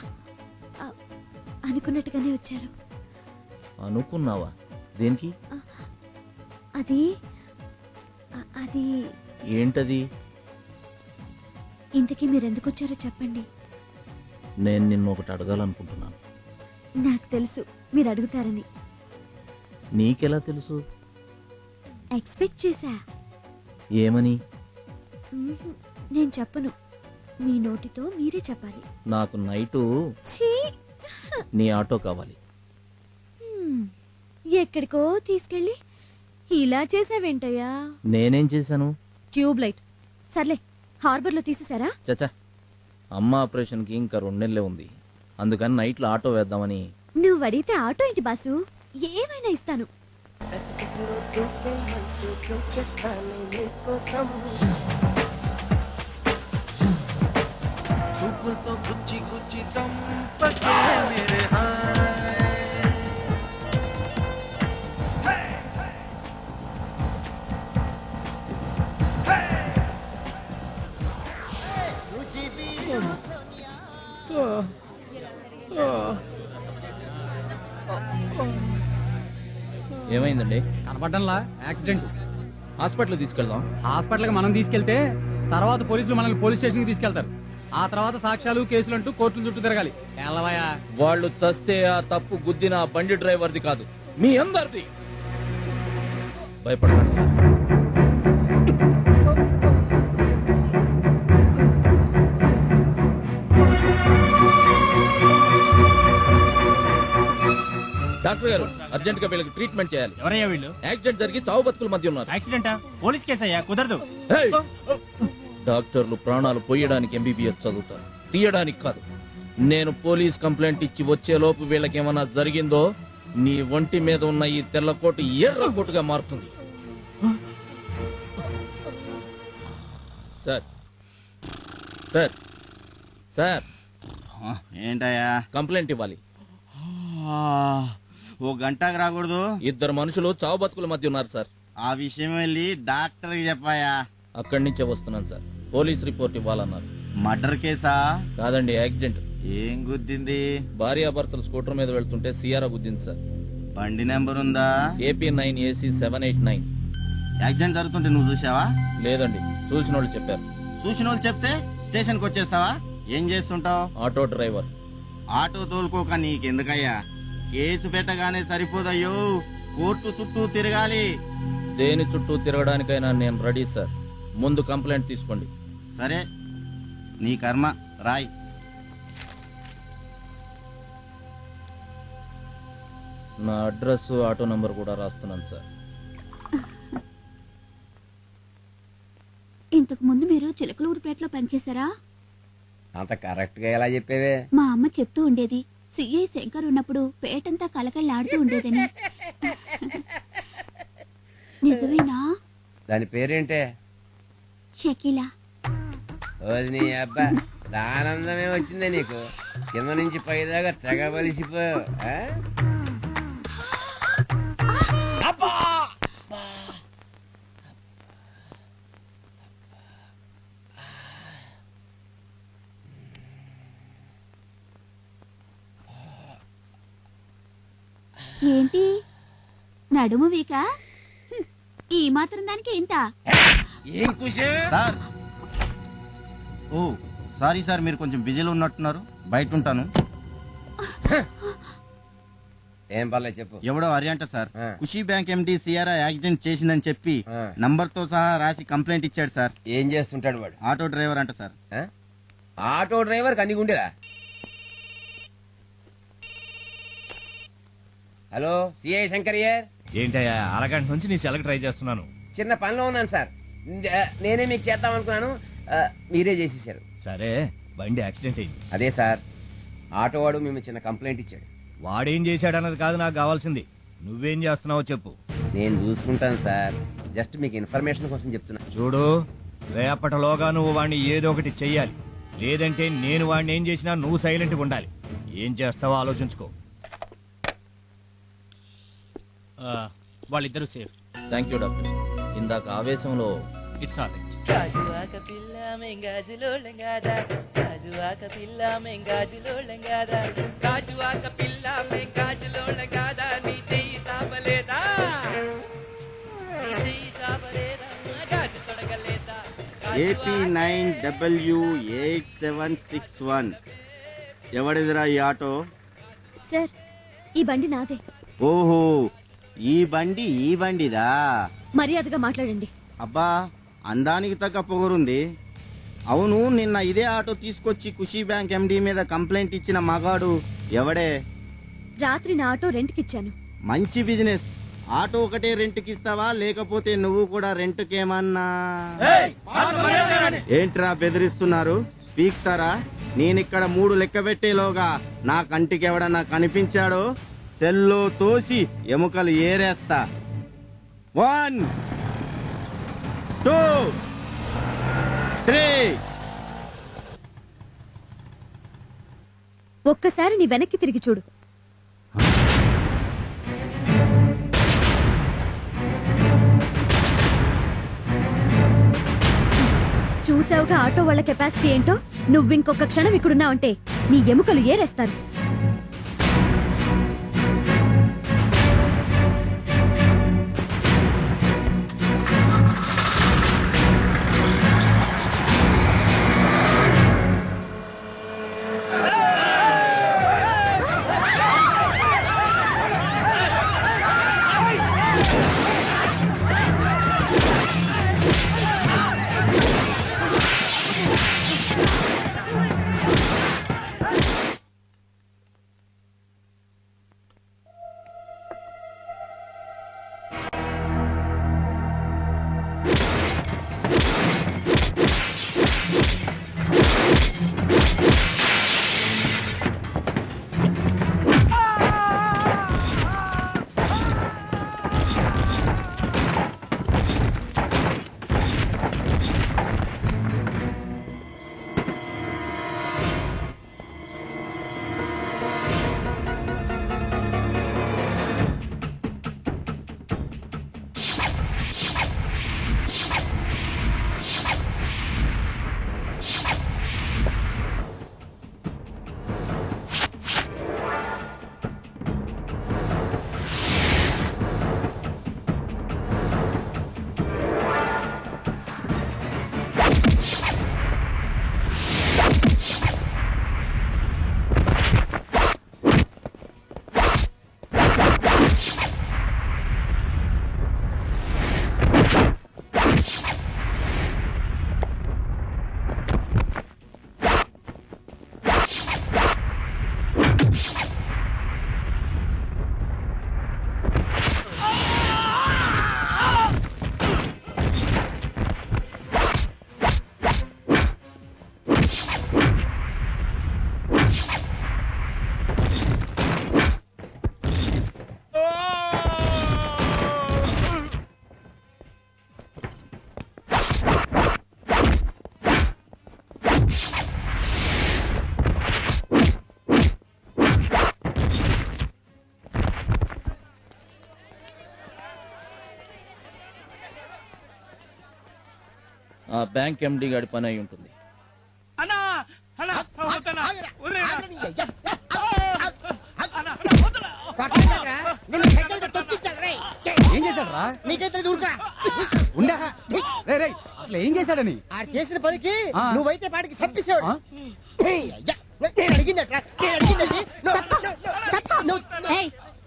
అనుకున్నట్టుగానే వచ్చారు. అనుకున్నావా? దేనికి? అది అది ఏంటది? ఇంతకీ మీరెందుకు వచ్చారో చెప్పండి. నేను నిన్ను ఒకటి అడగాలనుకుంటున్నాను. నాకు తెలుసు మీరు అడుగుతారని. నీకెలా తెలుసు? ఎక్స్పెక్ట్ చేశా. ఏమని? నేను చెప్పను, మీ నోటితో మీరే చెప్పాలి. నాకు నైటు ఛీ! నీ ఆటో కావాలి. ఎక్కడికో తీసుకెళ్ళి ఇలా చేసావేంటయ్యా? నేనేం చేశాను? Tube light. సర్లే, హార్బర్ లో తీసేసారా? చచ్చా, అమ్మ ఆపరేషన్ కి ఇంకా 2 నెలలే ఉంది. అందుకని నైట్లో ఆటో వేద్దామని. నువ్వు అడిగితే ఆటో ఏంటి బాసు, ఏమైనా ఇస్తాను. చూపులతో గుచ్చి గుచ్చి చంపకే మేరే హాయ్. ఏమైందండి? కనపడ్డంలా యాక్సిడెంట్. హాస్పిటల్ తీసుకెళ్దాం. హాస్పిటల్కి మనం తీసుకెళ్తే తర్వాత పోలీసులు మనల్ని పోలీస్ స్టేషన్కి తీసుకెళ్తారు. ఆ తర్వాత సాక్ష్యాలు కేసులు అంటూ కోర్టుల చుట్టూ తిరగాలి. ఎల్లవయ్యా, వాళ్ళు చస్తే ఆ తప్పు గుద్దిన ఆ బండి డ్రైవర్ది కాదు, మీ అందరిది. భయపడకండి సార్. డాక్టర్ గారు, అర్జెంట్ గా వీళ్ళకి ట్రీట్మెంట్ చేయాలి. ఎవరయ్యా వీళ్ళు? యాక్సిడెంట్ జరిగి చావు బతుకుల మధ్య ఉన్నారు. యాక్సిడెంటా? పోలీస్ కేసు అయ్యా, కుదరదు. ఏయ్! డాక్టర్లు ప్రాణాలు పోయడానికి ఎంబీబీఎస్ చదువుతారు, తీయడానికి కాదు. నేను పోలీస్ కంప్లైంట్ ఇచ్చి వచ్చేలోపు వీళ్ళకేమన్నా జరిగిందో నీ ఒంటి మీద ఉన్న ఈ తెల్ల కోటు ఎర్ర కోటుగా మారుతుంది. సార్ సార్ సార్, ఏంటయ్యా? కంప్లైంట్ ఇవ్వాలి. ఓ గంటకు రాకూడదు? 2 మనుషులు చావు బతుకుల మధ్య ఉన్నారు సార్. ఆ విషయం వెళ్ళి డాక్టర్ కి చెప్పాయా? అక్కడి నుంచే వస్తున్నాను సార్. పోలీస్ రిపోర్ట్ ఇవ్వాలన్నారు. మర్డర్ కేసా? కాదండి, యాక్సిడెంట్. ఏం గుద్దింది? భార్యాభర్తలు స్కూటర్ మీద వెళ్తుంటే సియారా గుద్దింది సార్. బండి నెంబర్ ఉందా? AP9AC789. యాక్సిడెంట్ జరుగుతుంటే నువ్వు చూసావా? లేదండి, చూసిన వాళ్ళు చెప్పారు. చూసిన వాళ్ళు చెప్తే స్టేషన్ కి వచ్చేస్తావా? ఏం చేస్తుంటావు? Auto driver. ఆటో తోలుకోక నీకెందుకయ్యా? కేసు పెట్టగానే సరిపోదయ్యో, కోర్టు చుట్టూ తిరగాలి. దేని చుట్టూ తిరగడానికైనా నేను రెడీ సార్. ముందు కంప్లైంట్ తీసుకోండి. సరే, నీ కర్మ, రాయ్. నా అడ్రస్, ఆటో నంబర్ కూడా రాస్తున్నాను సార్. ఇంతకు ముందు మీరు చిలకలూరుపేటలో పనిచేశారా? అంత కరెక్ట్ గా ఎలా చెప్పేవే? మా అమ్మ చెప్తూ ఉండేది, సిఐ శంకర్ ఉన్నప్పుడు పేటంతా కలకళ్ళాడుతూ ఉండేదని. నిజమేనా? దాని పేరేంటే? షకీలా. ఓది నీ అబ్బా, ఆనందమే వచ్చిందే నీకు. కింద నుంచి పైదాకా తెగ బలిసిపోయావు. ఏంటి నడుము వీక? ఈ మాత్రం దానికి ఇంత? ఏం కుషే? సార్, ఓ సారీ సార్, మీరు కొంచెం బిజీలో ఉన్నట్టున్నారు, బయట ఉంటాను. ఏం పర్లేదు చెప్పు. ఎవడో అరియంట సార్, ఖుషీ బ్యాంక్ ఎండి సిఆర్ఐ యాక్సిడెంట్ చేసిందని చెప్పి నంబర్ తో సహా రాసి కంప్లైంట్ ఇచ్చాడు సార్. ఏం చేస్తుంటాడు వాడు? ఆటో డ్రైవర్ అంట సార్. ఆటో డ్రైవర్ కనిగుండేలా? హలో, సిఐ శంకర్యర్. ఏంటయ్యా, అరగంట నుంచి నీ సెలకి ట్రై చేస్తున్నాను. చిన్న పనిలో ఉన్నాను సార్. నేనే మీకు చేద్దాం అనుకున్నాను, మీరే చేసేసారు. సరే, బండి యాక్సిడెంట్ అయింది. అదే సార్, ఆటో వాడు మేము చిన్న కంప్లైంట్ ఇచ్చాడు. వాడేం చేశాడన్నది కాదు నాకు కావాల్సింది, నువ్వేం చేస్తున్నావో చెప్పు. నేను చూసుకుంటాను సార్, జస్ట్ మీకు ఇన్ఫర్మేషన్ కోసం చెప్తున్నా. చూడు, రేపటిలోగా నువ్వు వాడిని ఏదో ఒకటి చెయ్యాలి. లేదంటే నేను వాడిని ఏం చేసినా నువ్వు సైలెంట్ ఉండాలి. ఏం చేస్తావో ఆలోచించుకో. వాళ్ళిద్దరూ సేఫ్. Thank you doctor. ఇందాక ఆవేశంలో ఇట్స్ ఆల్ రైట్. గాజువాక పిల్ల మెంగాజులో లంగాదా గాజువాక పిల్ల మెంగాజులో లంగాదా గాజువాక పిల్ల మెంగాజులో లంగాదా నీ చెయ్యి సాపలేదా నీ చెయ్యి సాపలేదా గాజు తొడగలేదా AP 9W8761 ఎవడిదిరా ఈ ఆటో? సార్ ఈ బండి నాదే. ఓహో, ఈ బండిదా? మర్యాదగా మాట్లాడండి. అబ్బా, అందానికి తగ్గ పొగరుంది. అవును, నిన్న ఇదే ఆటో తీసుకొచ్చి ఖుషీ బ్యాంక్ MD మీద కంప్లైంట్ ఇచ్చిన మగాడు ఎవడే? రాత్రి నా ఆటో రెంట్కిచ్చాను. మంచి బిజినెస్. ఆటో ఒకటే రెంట్కి ఇస్తావా, లేకపోతే నువ్వు కూడా రెంట్కేమన్నా? ఏంట్రా బెదిరిస్తున్నారు? పీక్తారా? నేనిక్కడ 3 లెక్క పెట్టేలోగా నా కంటికి ఎవడన్నా కనిపించాడో సెల్లో తోసి ఎముకలు ఏరేస్తా. 1 2 3. ఒక్కసారి నీ వెనక్కి తిరిగి చూడు. చూసావుగా ఆటో వాళ్ళ కెపాసిటీ ఏంటో. నువ్వింకొక క్షణం ఇక్కడున్నావంటే నీ ఎముకలు ఏరేస్తారు. ఆ బ్యాంక్ ఎండి గాడి పని అయి ఉంటుంది. అన్నా అన్నా వద్దన్నా, వదిలేయ్ ఏం చేశాడు రా? ఉండా. రేయ్, రేయ్, అసలు ఏం చేశాడని? ఆడు చేసిన పనికి నువ్వైతే పాటికి చంపేశాడు.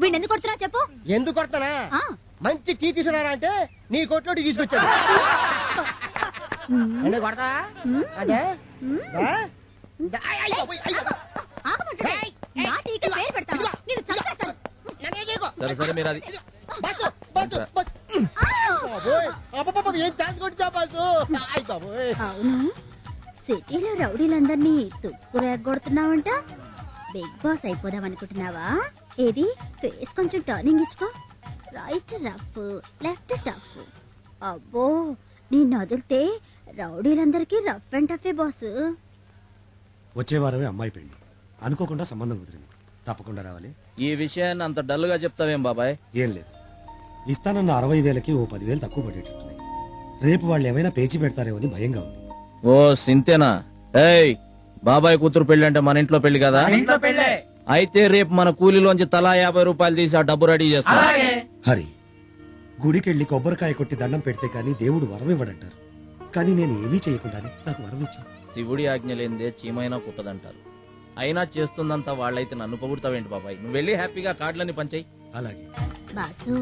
వీడిని ఎందుకు కొడుతున్నా చెప్పు. ఎందుకు కొడతానా? మంచి టీ తీసుకున్నారా అంటే నీ కొట్లో తీసుకొచ్చాడు. కొడతా అదే సరే సరే మీరు అది ఏం ఛాన్స్ కొట్టా బాసు. అవును, సిటీలో రౌడీలందరినీ తుక్కు రేగొడుతున్నావంట. బిగ్ బాస్ అయిపోదాం అనుకుంటున్నావా? ఏది ఫేస్ కొంచెం టర్నింగ్ ఇచ్చుకో. Right rough, left tough. అబ్బో, నిన్ను వదిలితే రౌడీలందరికీ రఫ్ అండ్ టఫే బాస్. వచ్చే వారమే అమ్మాయి పెళ్లి. అనుకోకుండా సంబంధం కుదిరింది. తప్పకుండా రావాలి. ఈ విషయాన్ని అంత డల్ గా చెప్తావేం బాబాయ్? ఏం లేదు, ఇస్తానన్న 60,000కి ఓ 10,000 తక్కువ పడేటట్టున్నాయి. రేపు వాళ్ళు ఏమైనా పేచి పెడతారేమో అని భయంగా ఉంది. ఓ సింతేనా? ఏయ్, బాబాయ్ కూతురు పెళ్లి అంటే మన ఇంట్లో పెళ్లి కదా? ఇంట్లో పెళ్ళే. అయితే రేపు మన కూలీలోంచి తలా 50 రూపాయలు తీసి ఆ డబ్బు రెడీ చేస్తా. హరి, గుడికెళ్ళి కొబ్బరికాయ కొట్టి దండం పెడితే కానీ దేవుడు వరం ఇవ్వడంటారు. కానీ నేను ఏమీ చేయకుండానే నాకు వరం ఇచ్చాను. శివుడి ఆజ్ఞ లేనిదే చీమైనా పుట్టదంటారు. అయినా చేస్తుందంతా వాళ్ళైతే నన్ను పొగుడతావేంటి బాబాయ్? నువ్వు వెళ్ళి హ్యాపీగా కార్డులన్నీ పంచాయి. అలాగే బాసు,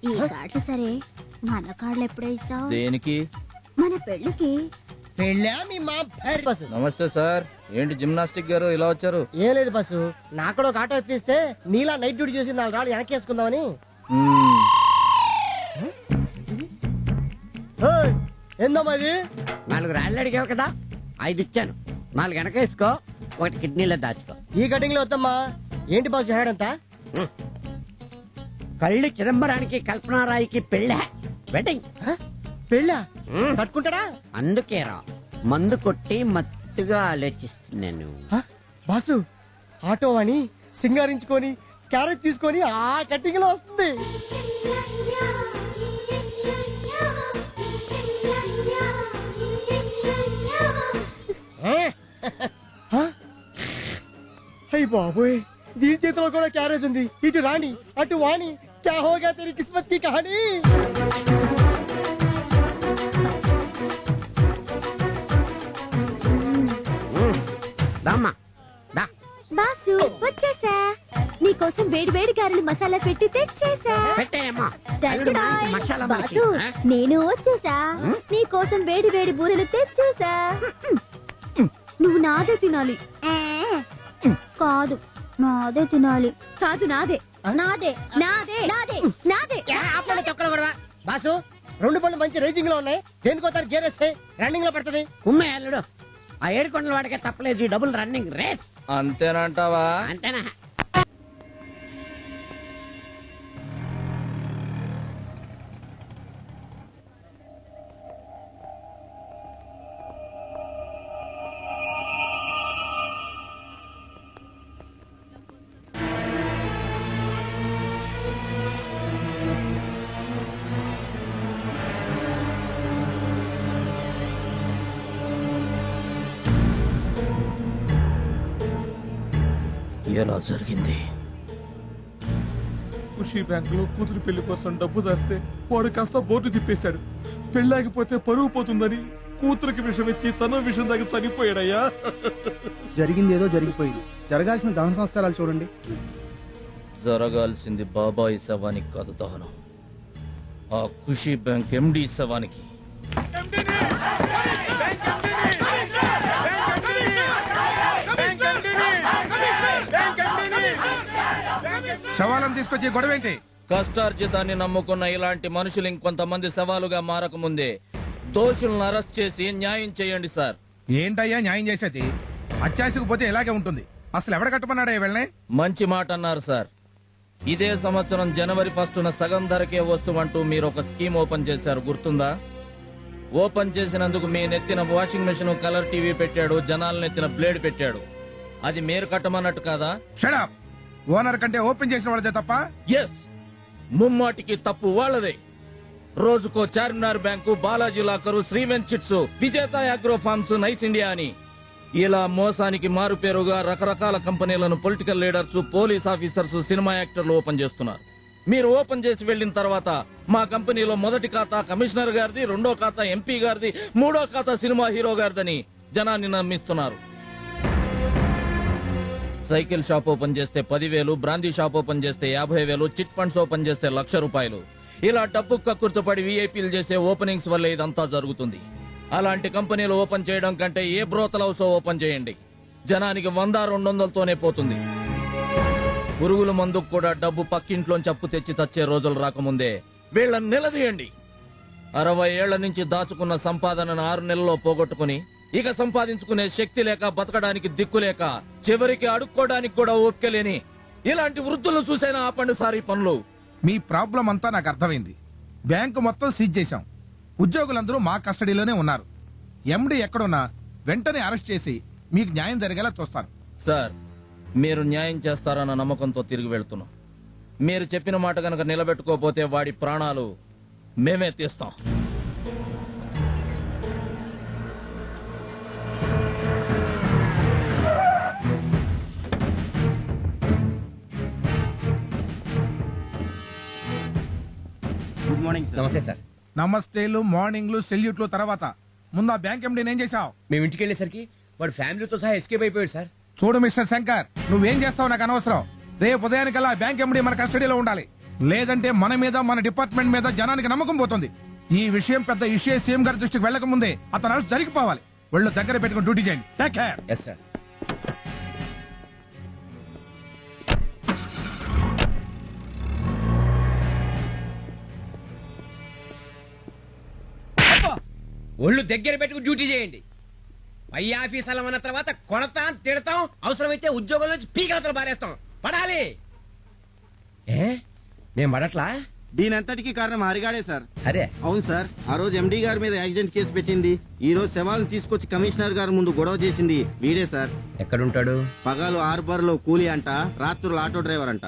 ఈ కార్డులు సరే, మన కార్డులు ఎప్పుడే ఇస్తావు? దేనికి? మన పెళ్ళికి. పెళ్ళా మీ మా బస్సు. నమస్తే సార్. ఏంటి జిమ్నాస్టిక్ గారు ఇలా వచ్చారు? ఏం లేదు బస్సు, నాకు కూడా ఒక ఆటో ఇప్పిస్తే నీలా నైట్ డ్యూటీ చేసి 4 రాళ్ళు వెనక్కి వేసుకుందామని. ఏందమ్మా ఇది? 4 రాళ్ళు అడిగావు కదా, 5 ఇచ్చాను. 4 వెనక వేసుకో, 1 కిడ్నీలో దాచుకో. ఈ కటింగ్ లో వద్దమ్మా. ఏంటి బాసు హేడంతా? కళ్ళు చిదంబరానికి కల్పనారాయికి పెళ్ళ వెడ్డింగ్. పెళ్ళా? కట్టుకుంటాడా? అందుకేరా మందు కొట్టి మత్తుగా ఆలోచిస్తున్నాను. బాసు, ఆటో అని సింగారించుకొని క్యారెట్ తీసుకొని ఆ కటింగ్ లో వస్తుంది. అయ్యి బాబోయ్, దీని చేతిలో కూడా క్యారేజ్ ఉంది. ఇటు రాణి అటు వాణి, క్యా హోగా తెరీ కిస్మత్ కి కహానీ. దామ్మా దా. బాసు వచ్చేసా. నీకోసం వేడి వేడి గారెలు మసాలా పెట్టి తెచ్చేసా. పెట్టేయమ్మా. మసాలా బాసు, నేను వచ్చేసా. నీ కోసం వేడి వేడి బూరెలు తెచ్చేసా. నువ్వు నాదే తినాలి. కాదు, నాదే తినాలి. కాదు, నాదే. నాదే నాదే నాదే నాదే. ఆపండి తొక్కలు కూడా. బాసు, 2 పళ్ళు మంచి రేసింగ్ లో ఉన్నాయి. దేనికోతారు గేరేస్తే రన్నింగ్ లో పడుతుంది. ఉమ్మే అల్లుడు, ఆ 7 కొండల వాడికే తప్పలేదు ఈ డబుల్ రన్నింగ్ రేస్. అంతేనంటావా? అంతేనా? ఎలా జరిగింది? ఖుషీ బ్యాంకులో కూతురు పెళ్లి కోసం డబ్బు దాస్తే వాడు కాస్త బోర్డు తిప్పేశాడు. పెళ్ళాగిపోతే పరువు పోతుందని కూతురికి విషం ఇచ్చి తన విషం దాకా చనిపోయాడయ్యా. జరిగింది ఏదో జరిగిపోయింది. జరగాల్సిన దహన సంస్కారాలు చూడండి. జరగాల్సింది బాబాయి శవానికి కాదు దహనం, ఆ ఖుషీ బ్యాంక్ ఎండి శవానికి. శవాలను తీసుకొచ్చి గొడవేంటి? కష్టార్జితాన్ని నమ్ముకున్న ఇలాంటి మనుషులు ఇంకొంతమంది సవాలుగా మారకముందే దోషులను అరెస్ట్ చేసి న్యాయం చేయండి సార్. ఏంటయ్యా న్యాయం చేసేది? అత్యాశకు పోతే ఇలాగే ఉంటుంది. అసలు ఎవడ కట్టమన్నాడా వెళ్ళే? మంచి మాట అన్నారు సార్. ఇదే సంవత్సరం జనవరి 1న సగం ధరకే వస్తువంటూ మీరు ఒక స్కీమ్ ఓపెన్ చేశారు, గుర్తుందా? ఓపెన్ చేసినందుకు మీ నెత్తిన వాషింగ్ మెషిన్, కలర్ టీవీ పెట్టాడు, జనాల నెత్తిన బ్లేడ్ పెట్టాడు. అది మీరు కట్టమన్నట్టు కాదా? షడప్. ఓనర్ కంటే ఓపెన్ చేసిన వాళ్ళదే తప్ప? ఎస్, ముమ్మాటికి తప్పు వాళ్ళదే. రోజుకో చార్మినార్ బ్యాంకు, బాలాజీ లాకరు, శ్రీవెంట్ chits, Vijetha agro farms, nice India అని ఇలా మోసానికి మారుపేరుగా రకరకాల కంపెనీలను political leaders, police officers, cinema యాక్టర్లు ఓపెన్ చేస్తున్నారు. మీరు ఓపెన్ చేసి వెళ్లిన తర్వాత మా కంపెనీలో మొదటి ఖాతా కమిషనర్ గారిది, 2వ ఖాతా ఎంపీ గారిది, 3వ ఖాతా సినిమా హీరో గారిదని జనాన్ని నమ్మిస్తున్నారు. సైకిల్ షాప్ ఓపెన్ చేస్తే 10,000, బ్రాందీ షాప్ ఓపెన్ చేస్తే 50,000, చిట్ ఫండ్స్ ఓపెన్ చేస్తే 1,00,000 రూపాయలు. ఇలా డబ్బు కక్కుర్తుపడి వీఐపీలు చేసే ఓపెనింగ్స్ వల్ల ఇదంతా జరుగుతుంది. అలాంటి కంపెనీలు ఓపెన్ చేయడం కంటే ఏ బ్రోతల్ హౌస్ ఓపెన్ చేయండి, జనానికి 100-200తోనే పోతుంది. పురుగుల మందుకు కూడా డబ్బు పక్కింట్లోంచి అప్పు తెచ్చి చచ్చే రోజులు రాకముందే వీళ్ళని నిలదీయండి. 60 ఏళ్ల నుంచి దాచుకున్న సంపాదనను 6 నెలల్లో పోగొట్టుకుని ఇక సంపాదించుకునే శక్తి లేక, బతకడానికి దిక్కులేక, చివరికి అడుక్కోవడానికి కూడా ఓపిక లేని ఇలాంటి వృద్ధులను చూసైనా ఆపండి సార్ ఈ పనులు. మీ ప్రాబ్లం అంతా నాకు అర్థమైంది. బ్యాంకు మొత్తం సీజ్ చేశాం. ఉద్యోగులందరూ మా కస్టడీలోనే ఉన్నారు. ఎండి ఎక్కడున్నా వెంటనే అరెస్ట్ చేసి మీకు న్యాయం జరిగేలా చూస్తాను. సార్, మీరు న్యాయం చేస్తారన్న నమ్మకంతో తిరిగి వెళ్తున్నాం. మీరు చెప్పిన మాట కనుక నిలబెట్టుకోపోతే వాడి ప్రాణాలు మేమే తీస్తాం. Good morning sir. నమస్తే సార్. నమస్తేలు మార్నింగ్లు సెల్యూట్లు తర్వాత ముందు ఆ బ్యాంక్ ఎండీని ఏం చేశావు? మేము ఇంటికి వెళ్ళేసరికి వాడు ఫ్యామిలీతో సహా ఎస్కేప్ అయిపోయాడు సార్. చూడు మిస్టర్ శంకర్, నువ్వేం చేస్తావు నాకు అనవసరం. రేపు ఉదయానికల్లా ఆ బ్యాంక్ ఎండీ మన కస్టడీలో ఉండాలి. లేదంటే మన మీద మన డిపార్ట్మెంట్ మీద జనానికి నమ్మకం పోతుంది. ఈ విషయం పెద్ద ఇష్యూ సీఎం గారి దృష్టికి వెళ్లక ముందే అతను అరెస్ట్ జరిగిపోవాలి. వెళ్ళు దగ్గర పెట్టుకుని డ్యూటీ చేయండి. Take care. Yes sir. ఒళ్ళు దగ్గర పెట్టుకుని డ్యూటీ చేయండి. పై ఆఫీసర్లు అన్న తర్వాత కొడతాం, తిడతాం, అవసరమైతే ఉద్యోగం నుంచి పీకలతలు బారేస్తాం. పడాలి. నేను పడట్లా? దీనంతటికి కారణం హరిగాడే సార్. అరే అవును సార్, ఆ రోజు ఎండీ గారి మీద యాక్సిడెంట్ కేసు పెట్టింది, ఈ రోజు శవాలను తీసుకొచ్చి కమిషనర్ గారి ముందు గొడవ చేసింది వీడే సార్. ఎక్కడుంటాడు? పగలు హార్బర్ లో కూలీ అంట, రాత్రులు ఆటో డ్రైవర్ అంట.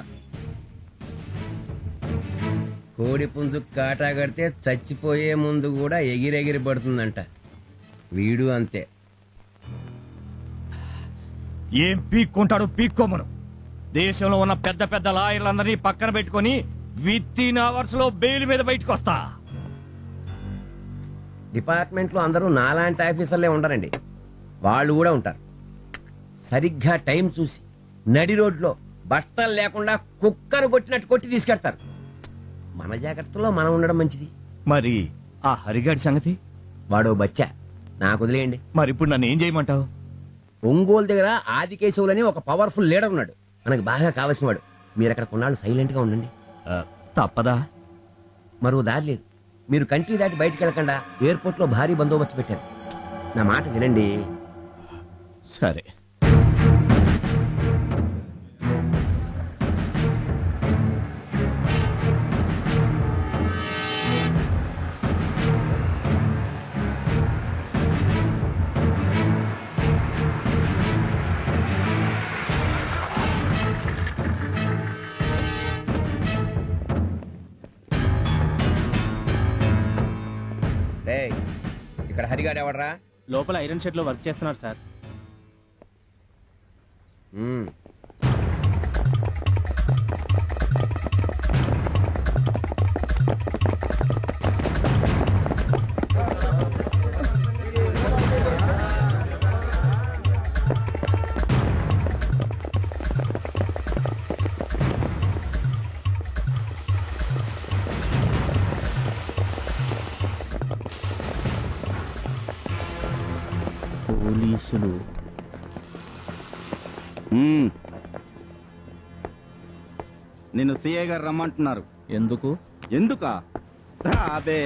కోడి పుంజు కాటా కడితే చచ్చిపోయే ముందు కూడా ఎగిరెగిరి పడుతుందంట. వీడు అంతే. ఏం పీక్కుంటాడు పీక్కోమను. దేశంలో ఉన్న పెద్ద పెద్ద లాయర్లందరినీ పక్కన పెట్టుకుని విత్-ఇన్ అవర్స్ లో బెయిల్ మీద బయటకు వస్తా. డిపార్ట్మెంట్ లో అందరూ నాలాంటి ఆఫీసర్లే ఉండరండి, వాళ్ళు కూడా ఉంటారు. సరిగ్గా టైం చూసి నడి రోడ్లో బట్టలు లేకుండా కుక్కను కొట్టినట్టు కొట్టి తీసుకెళ్తారు. మన జాగ్రత్తలో మనం ఉండడం మంచిది. మరి ఆ హరిగాడి సంగతి? వాడు బచ్చా, నాకు వదిలేయండి. మరి ఇప్పుడు నన్ను ఏం చేయమంటావు? ఒంగోలు దగ్గర ఆదికేశవులని ఒక పవర్ఫుల్ లీడర్ ఉన్నాడు, మనకు బాగా కావాల్సిన వాడు. మీరు అక్కడ కొన్నాళ్ళు సైలెంట్ గా ఉండండి. తప్పదా? మరో దారి లేదు. మీరు కంట్రీ దాటి బయటకు వెళ్ళకుండా ఎయిర్పోర్ట్ లో భారీ బందోబస్తు పెట్టారు. నా మాట వినండి. సరే. ఇక్కడ హరిగాడు ఎవడరా? లోపల ఐరన్ షెడ్ లో వర్క్ చేస్తున్నారు సార్. పోలీసులు నిన్ను సిఐ గారు రమ్మంటున్నారు. ఎందుకు? ఎందుకా? అదే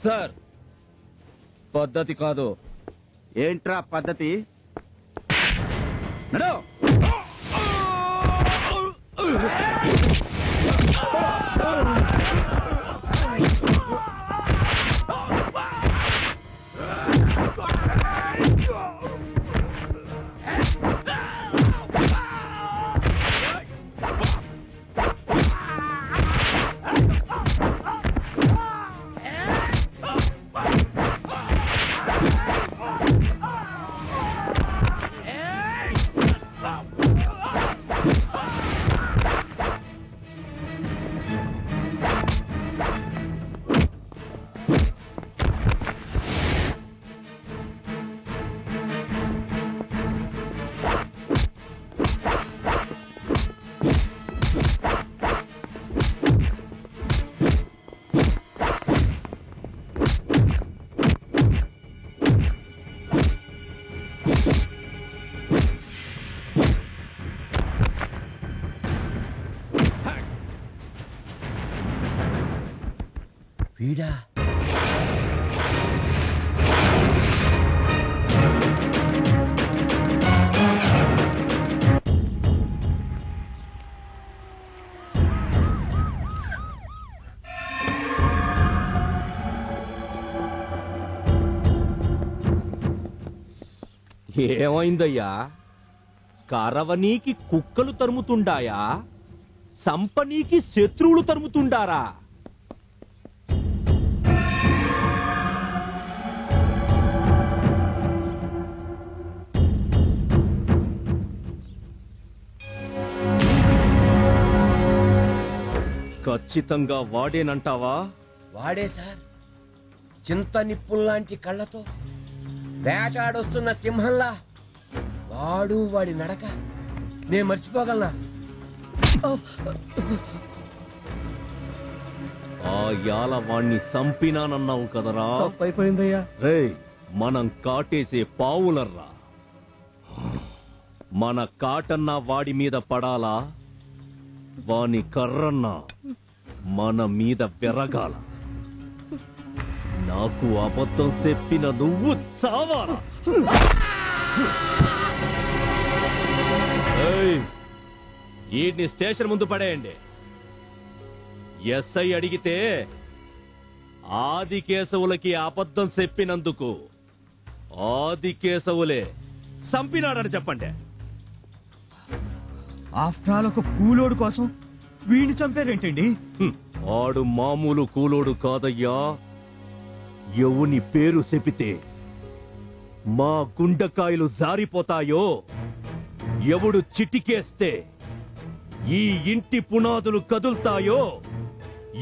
సార్, పద్ధతి కాదు. ఏంట్రా పద్ధతి? నడు. వీడా? ఏమైందయ్యా? కరవనీకి కుక్కలు తరుముతుండాయా? సంపనీకి శత్రువులు తరుముతుండారా? ఖచ్చితంగా వాడేనంటావా? వాడే సార్, చింత నిప్పుల్లాంటి కళ్ళతో వేటాడొస్తున్న సింహంలా వాడు వాడి నడక నేను మర్చిపోగలనా? ఆ యాల వాణ్ణి సంపినానన్నావు కదరా? తప్పైపోయిందయ్యా. రేయ్, మనం కాటేసే పావులర్రా. మన కాటన్నా వాడి మీద పడాలా, వాని కర్రన్నా మన మీద వెరగాల. నాకు అబద్ధం చెప్పిన నువ్వు చావాలా? ఈడ్ని స్టేషన్ ముందు పడేయండి. ఎస్ఐ అడిగితే ఆదికేశవులకి అబద్ధం చెప్పినందుకు ఆదికేశవులే చంపినాడని చెప్పండి. ఆఫ్టర్ ఆల్ ఒక కూలోడు కోసం వీడిని చంపారేంటండి? ఆడు మామూలు కూలోడు కాదయ్యా. ఎవని పేరు చెపితే మా గుండెకాయలు జారిపోతాయో, ఎవడు చిటికేస్తే ఈ ఇంటి పునాదులు కదులుతాయో,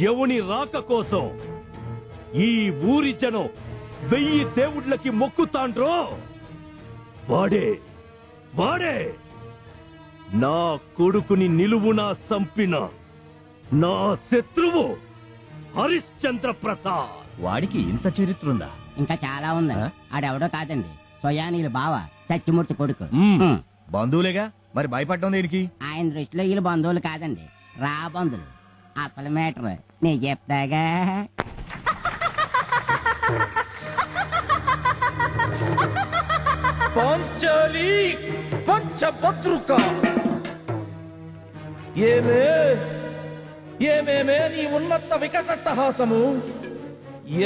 ఎవని రాక కోసం ఈ ఊరి జనం 1000 దేవుళ్ళకి మొక్కుతాండ్రో వాడే వాడే నా కొడుకుని నిలువునా సంపిన నా శత్రువు హరిశ్చంద్ర ప్రసాద్. వాడికి ఇంత చరిత్ర ఉందా? ఇంకా చాలా ఉందండి. ఆడెవడో కాదండి, సోయానీలు బావ సత్యమూర్తి కొడుకు. బంధువులేగా, మరి భయపడ్డం దేనికి? ఆయన దృష్టిలో వీళ్ళు బంధువులు కాదండి, రా బంధువులు. అసలు మేటర్ నేను చెప్తాగా. పాంచాలి పంచభద్రుక. ఏమేమే నీ ఉన్నత వికటట్టహాసము!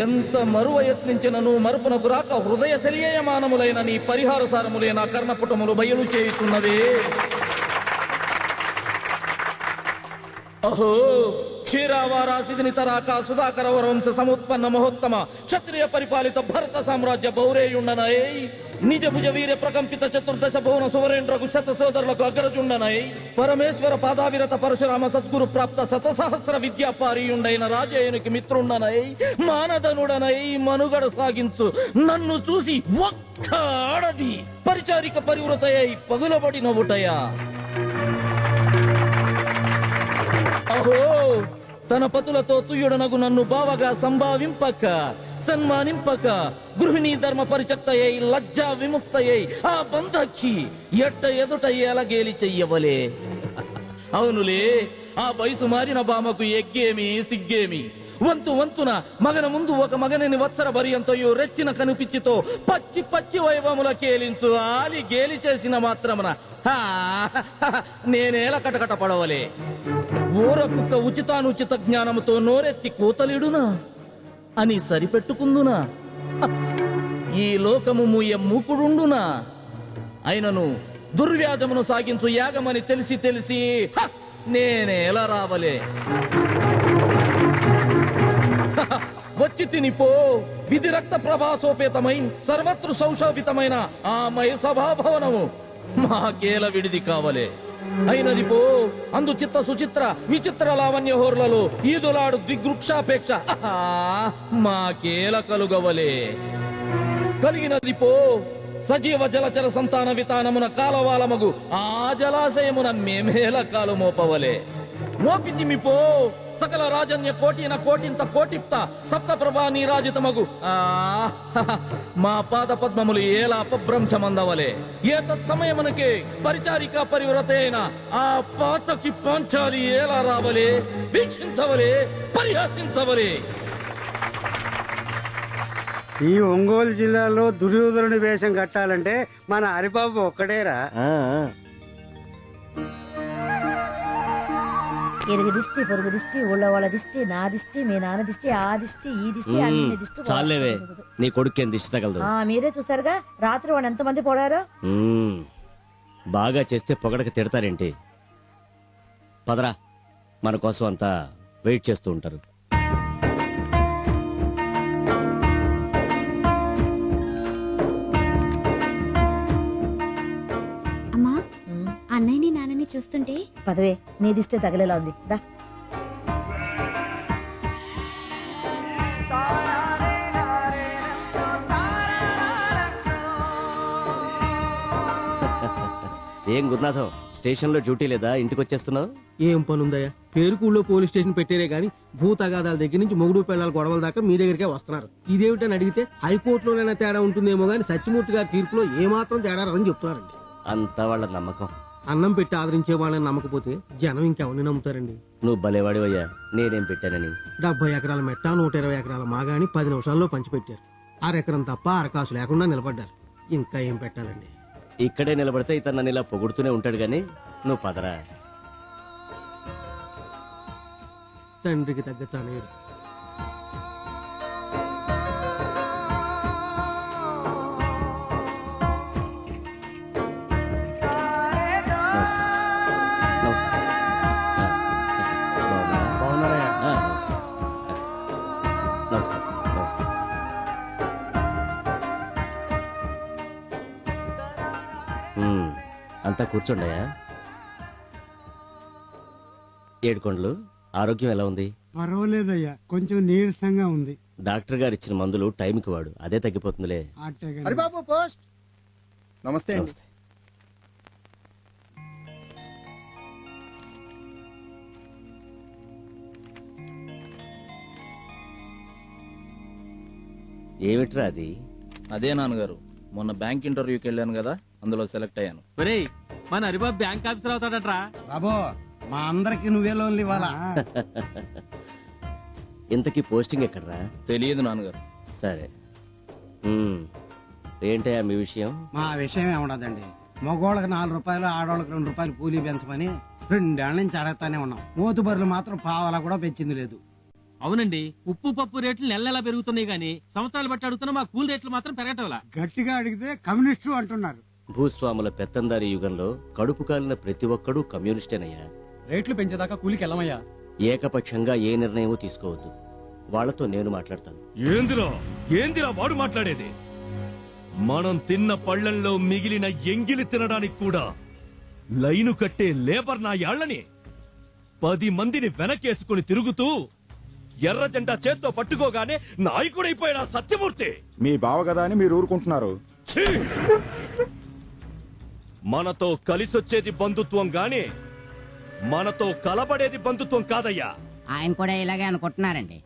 ఎంత మరువ యత్నించినను మరుపునకు రాక హృదయ శల్యయమానములైన నీ పరిహార సారములే నా కర్ణపుటములు బయలు చేయుతున్నవే. అహో క్షీరావారాసిదిని తరాక సుధాకర వరవంశ సముత్పన్న మహోత్తమ క్షత్రియ పరిపాలిత భరత సామ్రాజ్య బౌరేయుండనై నిజ భుజ వీర ప్రకంపిత చతుర్దశ భువన సువరేంద్రకు శత సోదరులకు అగ్రజుండనై పరమేశ్వర పాదావిరత పరశురామ సద్గురు ప్రాప్త శతసహస్ర విద్యాపారీయుండైన రాజేయునికి మిత్రుండనై మానదనుడనై మనుగడ సాగించు నన్ను చూసి ఒక్క ఆడది పరిచారిక పరివృతయై పగులబడి నవ్వుటయా. అహో తన పతులతో తుయ్యుడనగు నన్ను బావగా సంభావింపక సన్మానింపక గృహిణీ ధర్మ పరిచక్తయ్యై లజ్జా విముక్తయ్యై ఆ బంధక్షి ఎట్ట ఎదుట ఎలగేలి చెయ్యవలే. అవునులే, ఆ వయసు మారిన బామకు ఎగ్గేమి సిగ్గేమి. వంతు వంతున మగన ముందు ఒక మగనని వత్సర భర్యంతయు రెచ్చిన కనిపిచ్చితో పచ్చి పచ్చి వైభవముల కేలించు ఆలి గేలి చేసిన మాత్రమున నేనేల కటకట పడవలే. ఊర కుక్క ఉచితానుచిత జ్ఞానముతో నోరెత్తి కూతలిడునా అని సరిపెట్టుకుందునా? ఈ లోకము మూయ మూకుడుండునా? అయినను దుర్వ్యాధమును సాగించు యాగమని తెలిసి తెలిసి నేనేలా రావలే. వచ్చి తినిపో విధి రక్త ప్రభాసోపేతమై సర్వత్రు సౌశోభితమైన ఆ మయ సభాభవనము మాకేల విడిది కావలే. అయినది పో అందు చిత్త సుచిత్ర విచిత్ర లావణ్య హోర్లలో ఈదులాడు దిగ్వృక్షాపేక్ష మాకేల కలుగవలే. కలిగినది పో సజీవ జలచర సంతాన వితానమున కాలవాలమగు ఆ జలాశయమున మేమేల కాలు మోపవలే. మోపితిమిపో సకల రాజన్య కోటిన కోటింత కోటిప్త సప్త ప్రభా నీరాజితమగు మా పాద పద్మములు ఏలా అపభ్రంశమందవలే. ఏ తత్సమయమునకే పరిచారిక పరివ్రత అయిన ఆ పాతకి పాంచాలి ఏలా రావలే, వీక్షించవలే, పరిహాసించవలే. ఈ ఒంగోలు జిల్లాలో దుర్యోధనుడి వేషం కట్టాలంటే మన హరిబాబు ఒక్కడేరా. ఇరుగు దిష్టి పొరుగు దిష్టి ఊళ్ళో వాళ్ళ దిష్టి నా దిష్టి మీ నాన్న దిష్టి ఆ దిష్టి ఈ దిష్టి అన్ని దిష్టి. చాలేవే, నీ కొడుకు దిష్టి తగలదు. మీరే చూసారుగా రాత్రి వాడు ఎంతమంది పోడారో. బాగా చేస్తే పొగడక తిడతారేంటి? పదరా మన కోసం అంతా వెయిట్ చేస్తూ ఉంటారు. అమ్మా అన్నయ్యని నాన్నని చూస్తుంటే పదవే నీ దిష్టే తగిలేలా ఉంది దా. ఏం గురునాథం, స్టేషన్ లో డ్యూటీ లేదా, ఇంటికి వచ్చేస్తున్నావు? ఏం పని ఉందయ్యా, పేరుకూళ్ళో పోలీస్ స్టేషన్ పెట్టేరే గానీ భూతగాదాల దగ్గర నుంచి మొగుడు పిల్లల గొడవల దాకా మీ దగ్గరికే వస్తున్నారు. ఇదేమిటని అడిగితే హైకోర్టులోనైనా తేడా ఉంటుందేమో గానీ సత్యమూర్తి గారి తీర్పులో ఏమాత్రం తేడా రాదని చెప్తున్నారండి. అంతా వాళ్ళ నమ్మకం. అన్నం పెట్టి ఆదరించే వాళ్ళని నమ్మకపోతే జనం ఇంకెవరిని నమ్ముతారండి. నువ్వు భలేవాడివయ్యా, నేనేం పెట్టానని. 70 ఎకరాల మెట్ట 120 ఎకరాల మాగాని 10 నిమిషాల్లో పంచిపెట్టారు. అరెకరం తప్ప అరకాసు లేకుండా నిలబడ్డారు. ఇంకా ఏం పెట్టాలండి? ఇక్కడే నిలబడితే ఇతను నన్ను ఇలా పొగుడుతూనే ఉంటాడు గాని నువ్వు పదరా. తండ్రికి తగ్గ తనయుడు. అంతా కూర్చోండియా. ఏడుకొండలు, ఆరోగ్యం ఎలా ఉంది? పర్వాలేదయ్యా, కొంచెం నీరసంగా ఉంది. డాక్టర్ గారు ఇచ్చిన మందులు టైంకి వాడు, అదే తగ్గిపోతుందిలే. హరిబాబు పోస్ట్. నమస్తే. నమస్తే. ఏమిట్రా అది? అదే నాన్నగారు, మొన్న బ్యాంక్ ఇంటర్వ్యూకి వెళ్ళాను కదా, అందులో సెలెక్ట్ అయ్యాను. మన హరిబాబు బ్యాంక్ ఆఫీసర్ అవుతాడట్రా. బాబో, మా అందరికి నువ్వే లోన్లు ఇవ్వాలా? ఇంతకీ పోస్టింగ్ ఎక్కడరా? తెలియదు నాన్నగారు. సరే, ఏంటయ్యా మీ విషయం? మా విషయం ఏముండదండి, మగోళ్ళకి 4 రూపాయలు, ఆడోళ్ళకి 2 రూపాయలు కూలీ పెంచమని 2 ఏళ్ల నుంచి అడగతానే ఉన్నాం. మోతుబరులు మాత్రం పావలా కూడా పెంచింది లేదు. అవునండి, ఉప్పు పప్పు రేట్లు నెలలా పెరుగుతున్నాయి గానీ సంవత్సరాలు బట్టి అడుగుతున్నా మా కూల్ రేట్లు మాత్రం పెరగటంలా. గట్టిగా అడిగితే కమ్యూనిస్టు అంటున్నారు. భూస్వాముల పెత్తందారి యుగంలో కడుపు కాలిన ప్రతి ఒక్కడూ కమ్యూనిస్టేనయ్యా. రేట్లు పెంచేదాకా కూలికి వెళ్ళమయ్యా. ఏకపక్షంగా ఏ నిర్ణయమూ తీసుకోవద్దు. వాళ్లతో నేను మాట్లాడతాను. ఏందిరా వాడు మాట్లాడేది? మనం తిన్న పళ్ళల్లో మిగిలిన ఎంగిలి తినడానికి కూడా లైను కట్టే లేబర్ నా యాళ్ళని 10 మందిని వెనకేసుకుని తిరుగుతూ ఎర్ర జెండా చేత్తో పట్టుకోగానే నాయకుడైపోయిన సత్యమూర్తి. మీ బావ కదా అని మీరు ఊరుకుంటున్నారు. మనతో కలిసొచ్చేది బంధుత్వం గాని మనతో కలబడేది బంధుత్వం కాదయ్యా. ఆయన కూడా ఇలాగే అనుకుంటున్నారండి.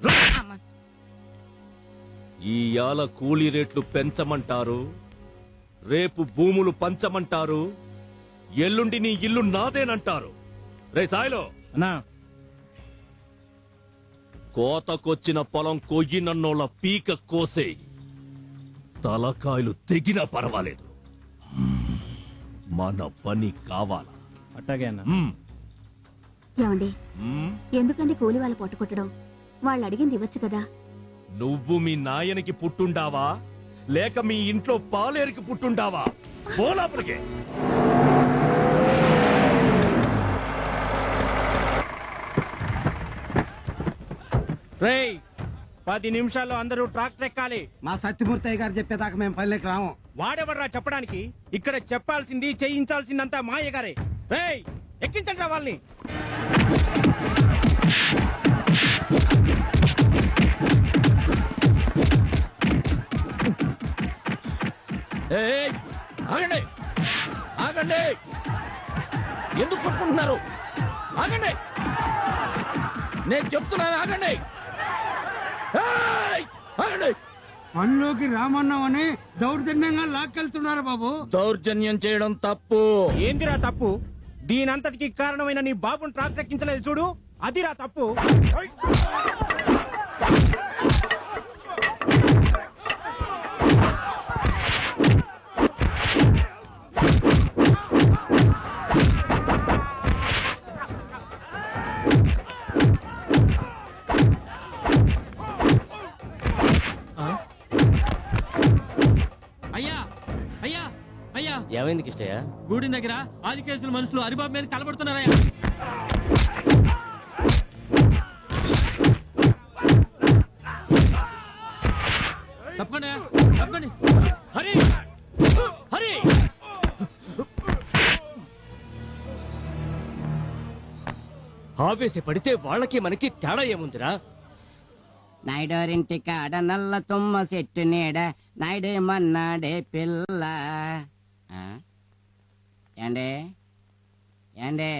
ఈయాల కూలీ రేట్లు పెంచమంటారు, రేపు భూములు పంచమంటారు, ఎల్లుండి నీ ఇల్లు నాదేనంటారు. రే సాయిలో, కోతకొచ్చిన పొలం కొయ్యినన్నోళ్ళ పీక కోసే, తలకాయలు తెగినా పర్వాలేదు, మన పని కావాలా? అట్టాగే అన్న. ఏమండి, ఎందుకండి కూలి వాళ్ళ పొట్ట కొట్టడం? వాళ్ళు అడిగింది ఇవ్వచ్చు కదా. నువ్వు మీ నాయనకి పుట్టుండావా లేక మీ ఇంట్లో పాలేరికి పుట్టుండావా? పోలాపలికే. రేయ్, 10 నిమిషాల్లో అందరూ ట్రాక్టర్ ఎక్కాలి. మా సత్యమూర్తి గారు చెప్పేదాకా మేము పల్లెకి రాము. వాడెవర్రా చెప్పడానికి? ఇక్కడ చెప్పాల్సింది చేయించాల్సిందంతా మా అయ్యగారే. రేయ్, ఎక్కించండి వాళ్ళని. ఆగండి, ఆగండి, ఎందుకు పట్టుకుంటున్నారు? ఆగండి, నేను చెప్తున్నాను, ఆగండి, ఆగండి. పనిలోకి రామన్నామని దౌర్జన్యంగా లాక్కెళ్తున్నారు బాబు. దౌర్జన్యం చేయడం తప్పు. ఏందిరా తప్పు? దీనంతటికి కారణమైన నీ బాబుని ట్రాక్టర్ ఎక్కించలేదు చూడు, అదిరా తప్పు. అయ్యా, అయ్యా, అయ్యా, ఏమైంది కిష్టయ్య? గూడి దగ్గర ఆది కేసుల మనుషులు హరిబాబు మీద కలబడుతున్నారయ్యా. తప్పకండి తప్పకండి. హరి హరి ఆవేశపడితే వాళ్ళకి మనకి తేడా ఏముందిరా? నాయుడోరింటి కాడ నల్ల తుమ్మ చెట్టు నీడ నాయుడేమన్నాడే పిల్ల. ఆ? ఏండే ఏండే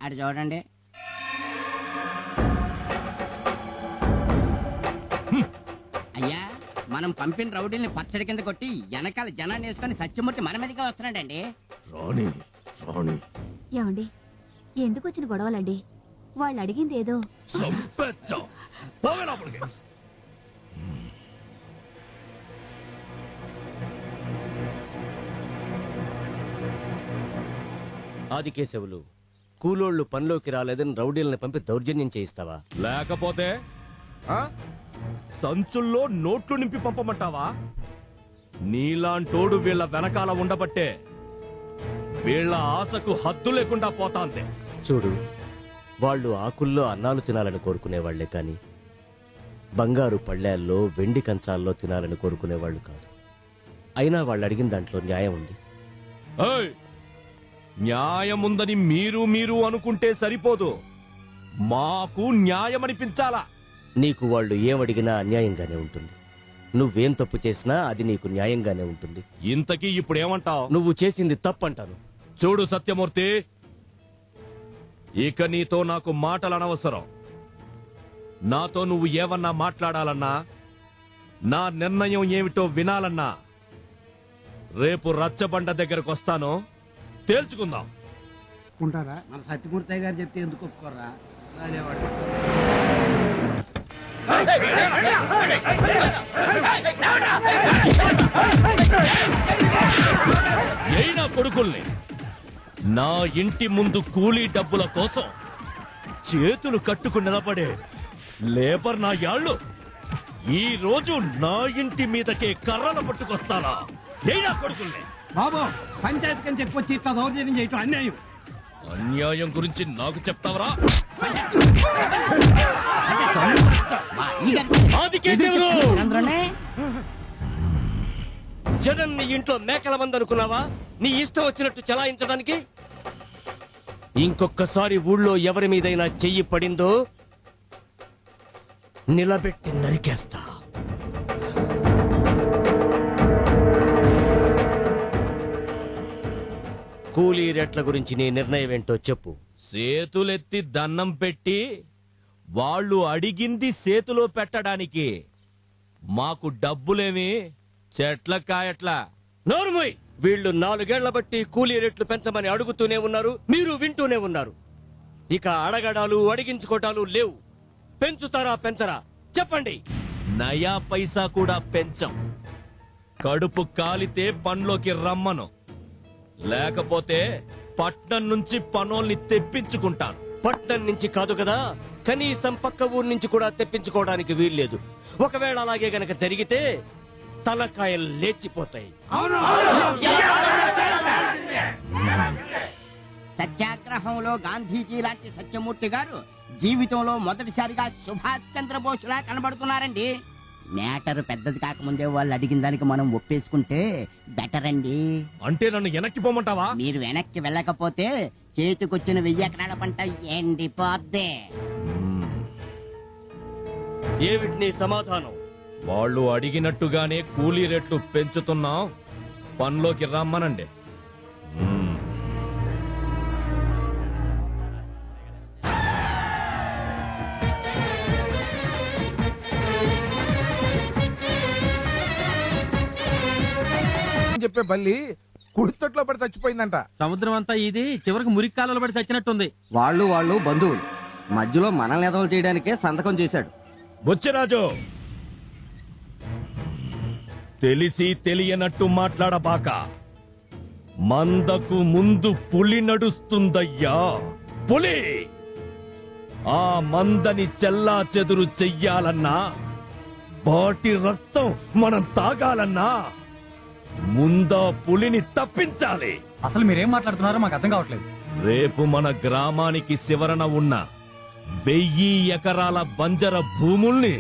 అటు చూడండి. అయ్యా, మనం పంపిన రౌడీల్ని పచ్చడి కింద కొట్టి వెనకాల జనాన్ని వేసుకొని సత్యమూర్తి మన మీదగా వస్తున్నాడండి. రాణి రాణి ఏమండి, ఎందుకు వచ్చిన గొడవలండి? వాళ్ళు అడిగింది ఏదో. ఆదికేశవులు, కూలోళ్ళు పనిలోకి రాలేదని రౌడీలను పంపి దౌర్జన్యం చేయిస్తావా? లేకపోతే సంచుల్లో నోట్లు నింపి పంపమంటావా? నీలాంటోడు వీళ్ళ వెనకాల ఉండబట్టే వీళ్ళ ఆశకు హద్దు లేకుండా పోతాంది. చూడు, వాళ్ళు ఆకుల్లో అన్నాలు తినాలని కోరుకునేవాళ్లే కాని బంగారు పళ్ళేల్లో వెండి కంచాల్లో తినాలని కోరుకునేవాళ్లు కాదు. అయినా వాళ్ళు అడిగిన దాంట్లో న్యాయం ఉంది. న్యాయముందని మీరు అనుకుంటే సరిపోదు, మాకు న్యాయం అనిపించాలా. నీకు వాళ్ళు ఏమడిగినా అన్యాయంగానే ఉంటుంది. నువ్వేం తప్పు చేసినా అది నీకు న్యాయంగానే ఉంటుంది. ఇంతకీ ఇప్పుడేమంటావు? నువ్వు చేసింది తప్పంటాను. చూడు సత్యమూర్తి, ఇక నీతో నాకు మాటలు అనవసరం. నాతో నువ్వు ఏమన్నా మాట్లాడాలన్నా, నా నిర్ణయం ఏమిటో వినాలన్నా రేపు రచ్చబండ దగ్గరకు వస్తాను, తేల్చుకుందాం. ఉంటారా? మన సత్యమూర్తి గారు చెప్తే ఎందుకు ఒప్పుకోరా? అయినా కొడుకుల్ని నా ఇంటి ముందు కూలీ డబ్బుల కోసం చేతులు కట్టుకు నిలబడే లేబర్ నా యాళ్ళు ఈ రోజు నా ఇంటి మీదకే కర్రలు పట్టుకొస్తానా? అయినా కొడుకుల్ని. బాబు, పంచాయతీ కని చెప్పొచ్చి ఇట్లా దౌర్జన్యం చేయటం అన్యాయం. అన్యాయం గురించి నాకు చెప్తావరా? జగన్ నీ ఇంట్లో మేకల మంది అనుకున్నావా నీ ఇష్టం వచ్చినట్టు చలాయించడానికి? ఇంకొకసారి ఊళ్ళో ఎవరి మీదైనా చెయ్యి పడిందో నిలబెట్టి నరికేస్తా. కూలీ రేట్ల గురించి నీ నిర్ణయం ఏంటో చెప్పు. చేతులెత్తి దండం పెట్టి వాళ్ళు అడిగింది చేతిలో పెట్టడానికి మాకు డబ్బులేమి చెట్ల కాయట్లా. నోరుమోయ్! వీళ్ళు 4 ఏళ్ల బట్టి కూలీ రేట్లు పెంచమని అడుగుతూనే ఉన్నారు, మీరు వింటూనే ఉన్నారు. ఇక అడగడాలు అడిగించుకోటాలు లేవు. పెంచుతారా పెంచరా చెప్పండి. నయా పైసా కూడా పెంచం. కడుపు కాలితే పనిలోకి రమ్మను, లేకపోతే పట్నం నుంచి పనోల్ని తెప్పించుకుంటాను. పట్నం నుంచి కాదు కదా, కనీసం పక్క ఊరు నుంచి కూడా తెప్పించుకోవడానికి వీల్లేదు. ఒకవేళ అలాగే గనక జరిగితే తలకాయలు లేచిపోతాయి. సత్యాగ్రహంలో గాంధీజీ లాంటి సత్యమూర్తి గారు జీవితంలో మొదటిసారిగా సుభాష్ చంద్రబోస్ లా కనబడుతున్నారండి. మ్యాటర్ పెద్దది కాకముందే వాళ్ళు అడిగిన దానికి మనం ఒప్పేసుకుంటే బెటర్ అండి. అంటే నన్ను వెనక్కి పోమంటావా? మీరు వెనక్కి వెళ్ళకపోతే చేతికొచ్చిన 1000 ఎకరాల పంట ఎండిపోద్దే. ఏమిటి నీ సమాధానం? వాళ్ళు అడిగినట్టుగానే కూలీ రేట్లు పెంచుతున్నాం, పనిలోకి రమ్మనండి. చెప్పే బల్లి కుడితట్లో పడి చచ్చిపోయిందంట. సముద్రం అంతా ఇది చివరికి మురికి కాలంలో పడి చచ్చినట్టుంది. వాళ్ళు బంధువులు మధ్యలో మనల్ని ఎదవలు చేయడానికే సంతకం చేశాడు. బుచ్చిరాజు, తెలిసి తెలియనట్టు మాట్లాడబాక. మందకు ముందు పులి నడుస్తుందయ్యా, పులి. ఆ మందని చెల్లా చెదురు చెయ్యాలన్నా, వాటి రక్తం మనం తాగాలన్నా ముందా పులిని తప్పించాలి. అసలు మీరేం మాట్లాడుతున్నారో మాకు అర్థం కావట్లేదు. రేపు మన గ్రామానికి శివరణ ఉన్న 1000 ఎకరాల బంజర భూముల్ని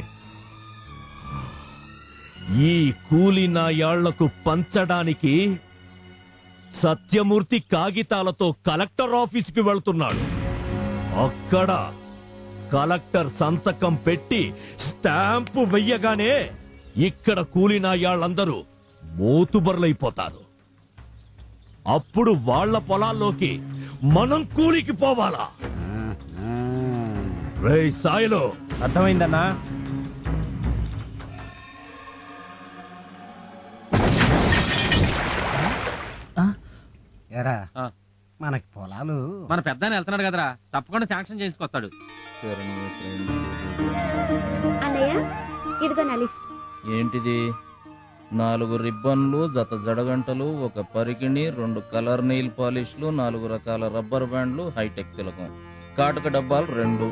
ఈ కూలి నాయాళ్లకు పంచడానికి సత్యమూర్తి కాగితాలతో కలెక్టర్ ఆఫీసుకి వెళ్తున్నాడు. అక్కడ కలెక్టర్ సంతకం పెట్టి స్టాంపు వెయ్యగానే ఇక్కడ కూలి నాయాళ్ళందరూ మోతుబర్లైపోతారు. అప్పుడు వాళ్ళ పొలాల్లోకి మనం కూలికి పోవాలా? రేయ్ సాయిలో, అర్థమైందన్నా? ఎరా మనకి పొలాలు మన పెద్ద వెళ్తున్నాడు కదరా, తప్పకుండా శాంక్షన్ చేసుకొస్తాడు. అన్నయ్య ఇదిగో నా లిస్ట్. ఏంటిది? 4 రిబ్బన్లు, జత జడగంటలు, 1 పరికిణి, 2 కలర్ నెయిల్ పాలిష్లు, 4 రకాల రబ్బర్ బ్యాండ్లు, హైటెక్ తిలకం, కాటుక డబ్బాలు 2.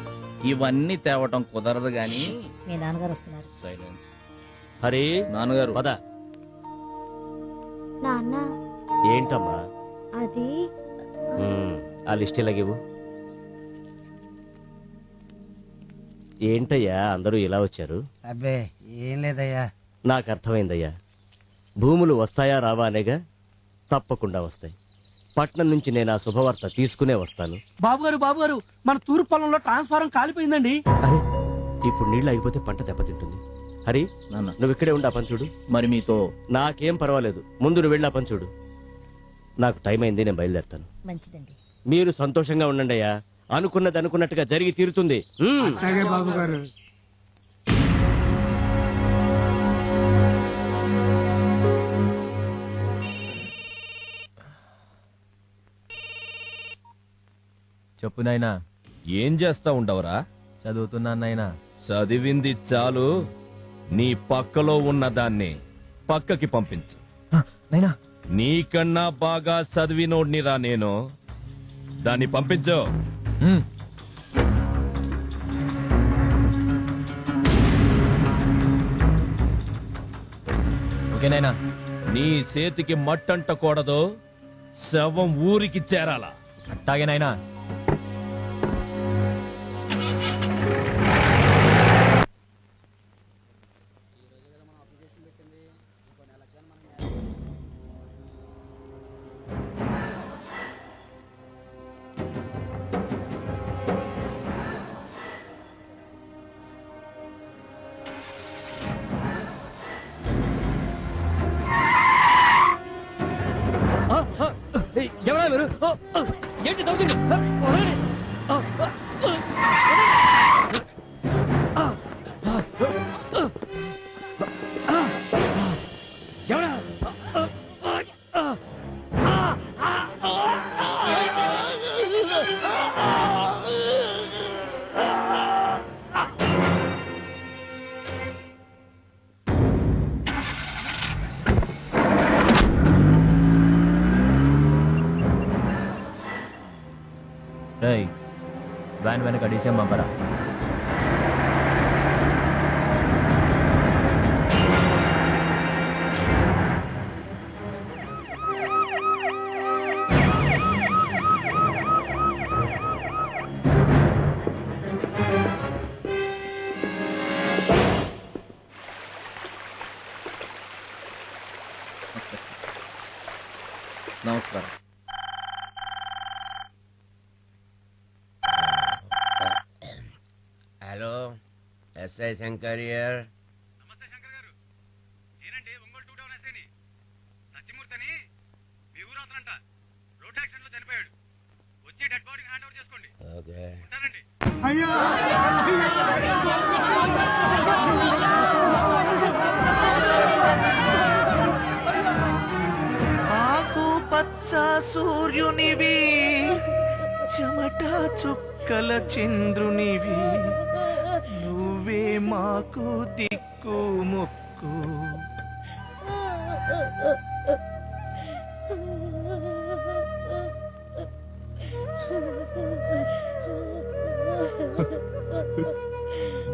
ఇవన్నీ తేవటం కుదరదు గాని మీ నాన్నగారు వస్తున్నారు. సైలెన్స్. హరి, నాన్నగారు పద. నాన్న ఏంటమ్మా అది ఆ లిస్ట్ ఇలాగివ్వు. ఏంటయ్యా అందరూ ఇలా వచ్చారు? అబ్బే ఏం లేదయ్యా. నాకు అర్థమైందయ్యా. భూములు వస్తాయా రావా అనేగా? తప్పకుండా వస్తాయి. పట్నం నుంచి నేను ఆ శుభవార్త తీసుకునే వస్తాను. బాబు గారు మన తూర్పు పొలంలో ట్రాన్స్ఫారం కాలిపోయిందండి. అరే, ఇప్పుడు నీళ్ళు అయిపోతే పంట దెబ్బతింటుంది. హరి, నువ్వు ఇక్కడే ఉండి ఆ పని చూడు. మరి మీతో నాకేం పర్వాలేదు, ముందు నువ్వు వెళ్ళి ఆ పని చూడు. నాకు టైం అయింది, నేను బయలుదేరుతాను. మంచిదండి. మీరు సంతోషంగా ఉండండి అయ్యా. అనుకున్నది అనుకున్నట్టుగా జరిగి తీరుతుంది. బాబు గారు. చెప్పు నాయనా. ఏం చేస్తా ఉండవరా? చదువుతున్నా నాయనా. చదివింది చాలు, నీ పక్కలో ఉన్న దాన్ని పక్కకి పంపించు. నైనా, నీకన్నా బాగా చదివినోడ్నిరా నేను. దాన్ని పంపించు. ఓకేనైనా. నీ చేతికి మట్టంటకూడదు, శవం ఊరికి చేరాలా. అట్టాగేనైనా. ఎవరా మీరు? ఏంటి దౌర్జన్యం? ఎవరా? వ్యాన్ వెనక డీసీఎం పంపరా. నమస్కారం. Hello, SI Shankar here. నమస్తే శంకర్ గారు. నేనండి ఒంగోలు 2 టౌన్ ఎస్ఐని. సత్యమూర్తి అని మీ ఊరవుతానంట. రోడ్ యాక్సిడెంట్ లో చనిపోయాడు. వచ్చి డెడ్ బాడీని హ్యాండ్ ఓవర్ చేసుకోండి. ఓకే. ఉంటానండి. ఆకు పచ్చ సూర్యునివి, చెమట చుక్కల చంద్రునివి, నువ్వే మాకు దిక్కు మొక్కు.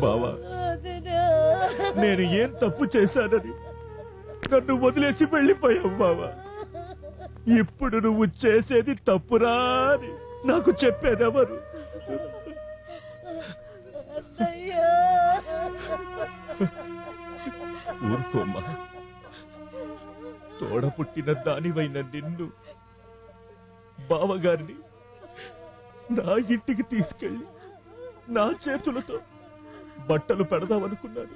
బావా, నేను ఏం తప్పు చేశానని నన్ను వదిలేసి వెళ్ళిపోయావు బావా. ఇప్పుడు నువ్వు చేసేది తప్పురా అని నాకు చెప్పేదెవరు? ఊరుకోమ్మా. తోడ పుట్టిన దానివైన నిన్ను, బావగారిని నా ఇంటికి తీసుకెళ్ళి నా చేతులతో బట్టలు పెడదామనుకున్నాను.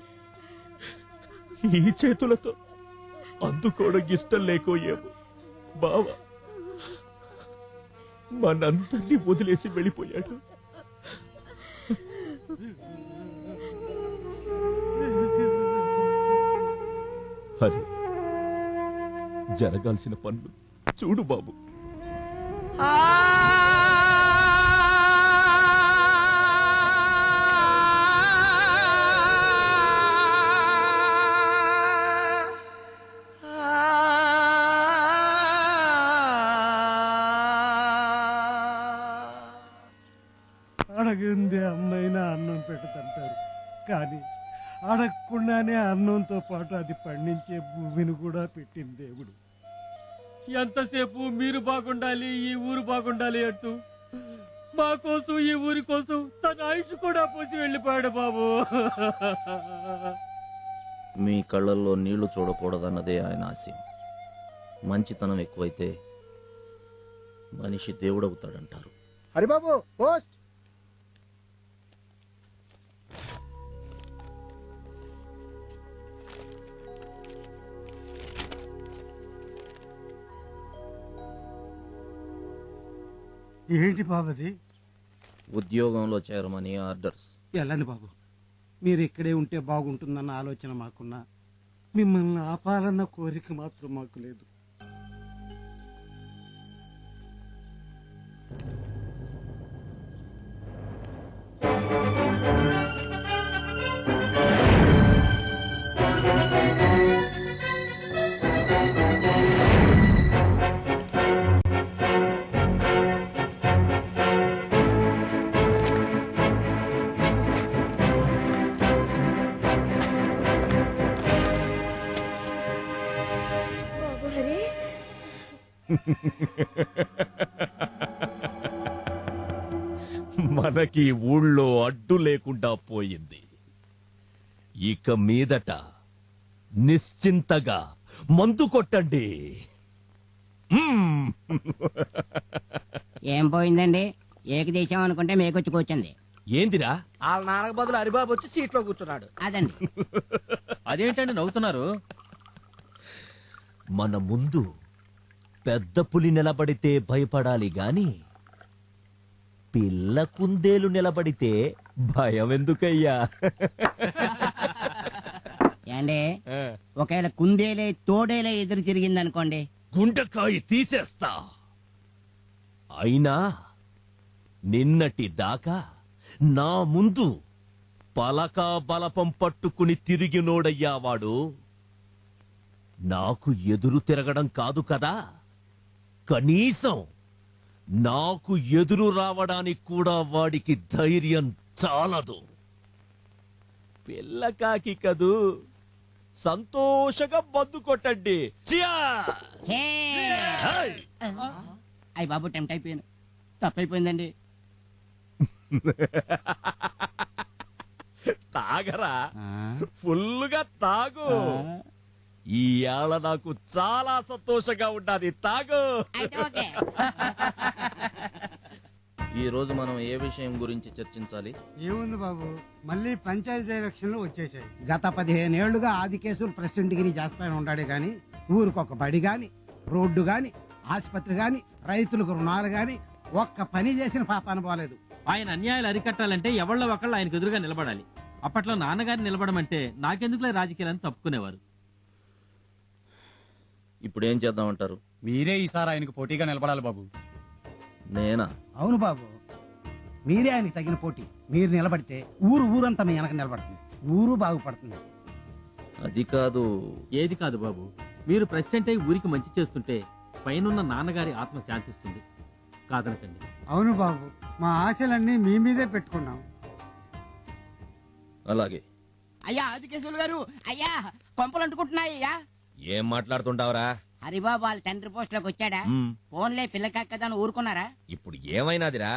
ఈ చేతులతో అందుకోవడం ఇష్టం లేకో ఏమో బావ మనందరినీ వదిలేసి వెళ్ళిపోయాడు. హరి, జరగాల్సిన పనులు చూడు బాబు. అడగంది అమ్మైనా అన్నం పెట్టుతంటారు, కానీ అడగకుండానే అన్నంతో పాటు అది పండించే భూమిని కూడా పెట్టింది దేవుడు. ఎంతసేపు మీరు బాగుండాలి, ఈ ఊరు బాగుండాలి అంటూ మా కోసం, ఈ ఊరి కోసం తన ఆయుష్ కూడా పోసి వెళ్ళిపోయాడు బాబు. మీ కళ్ళల్లో నీళ్లు చూడకూడదన్నదే ఆయన ఆశయం. మంచితనం ఎక్కువైతే మనిషి దేవుడవుతాడంటారు. హరిబాబు పోస్ట్. ఏంటి బాబది? ఉద్యోగంలో చేరమని ఆర్డర్స్. వెళ్ళండి బాబు, మీరు ఇక్కడే ఉంటే బాగుంటుందన్న ఆలోచన మాకున్నా, మిమ్మల్ని ఆపాలన్న కోరిక మాత్రం మాకు లేదు. మనకి ఊళ్ళో అడ్డు లేకుండా పోయింది. ఇక మీదట నిశ్చింతగా మందు కొట్టండి. ఏం పోయిందండి? ఏకదేశం అనుకుంటే మేకొచ్చి కూర్చుంది. ఏందిరా? వాళ్ళ నాన్నకు బదులు హరిబాబు వచ్చి సీట్లో కూర్చున్నాడు. అదండి. అదేంటండి నవ్వుతున్నారు? మన ముందు పెద్ద పులి నిలబడితే భయపడాలి గాని పిల్ల కుందేలు నిలబడితే భయం ఎందుకయ్యా? ఏండి, ఒకవేళ కుందేలే తోడేలే ఎదురు తిరిగిందనుకోండి, గుండెకాయ తీసేస్తా. అయినా నిన్నటి దాకా నా ముందు పలకా బలపం పట్టుకుని తిరిగినోడయ్యా వాడు. నాకు ఎదురు తిరగడం కాదు కదా, కనీసం నాకు ఎదురు రావడానికి కూడా వాడికి ధైర్యం చాలదు. పిల్లకాకి కదూ, సంతోషంగా మందు కొట్టండి. అయ్యి బాబు టెంప్ట్ అయిపోయాను, తప్పైపోయిందండి. తాగరా, ఫుల్లుగా తాగు. ఈ ఏళ నాకు చాలా సంతోషంగా ఉండాలి, తాగు. ఈ రోజు మనం ఏ విషయం గురించి చర్చించాలి? ఏముంది బాబు, మళ్ళీ పంచాయతీ ఎలక్షన్లు వచ్చేసాయి. గత 15 ఏళ్లుగా ఆది కేసులు ప్రెసిడెంట్ డిగ్రీ చేస్తానే ఉన్నాడే గాని ఊరికొక బడి గాని, రోడ్డు గాని, ఆసుపత్రి గాని, రైతులకు రుణాలు గాని ఒక్క పని చేసిన పాపాన పోలేదు. ఆయన అన్యాయాలు అరికట్టాలంటే ఎవళ్ళ ఒకళ్ళు ఆయనకు ఎదురుగా నిలబడాలి. అప్పట్లో నాన్నగారు నిలబడమంటే నాకెందుకులే రాజకీయాలను తప్పుకునేవారు. ఇప్పుడు ఏం చేద్దామంటారు? మీరే ఈసారి ఆయనకు పోటీగా నిలబడాలి బాబు. నేనా? అవును బాబు, మీరే ఆయనకి తగిన పోటీ. మీరు నిలబడితే ఊరంతా మీ వెనక నిలబడుతుంది, ఊరు బాగుపడుతుంది. అది కాదు. ఏది కాదు బాబు, మీరు ప్రెసిడెంట్ అయి ఊరికి మంచి చేస్తుంటే పైనున్న నాన్నగారి ఆత్మ శాంతిస్తుంది. కాదనకండి. అవును బాబు, మా ఆశలన్నీ మీ మీదే పెట్టుకున్నాం. అలాగే. అయ్యా ఆదికేశవులు గారు, అయ్యా కొంపలు అంటుకుంటున్నాయ్యా. ఏం మాట్లాడుతుంటావురా? హరిబాబు వాళ్ళ తండ్రి పోస్ట్ లోకి వచ్చాడా? ఫోన్లే పిల్లకక్కదని ఊరుకున్నారా? ఇప్పుడు ఏమైనాదిరా?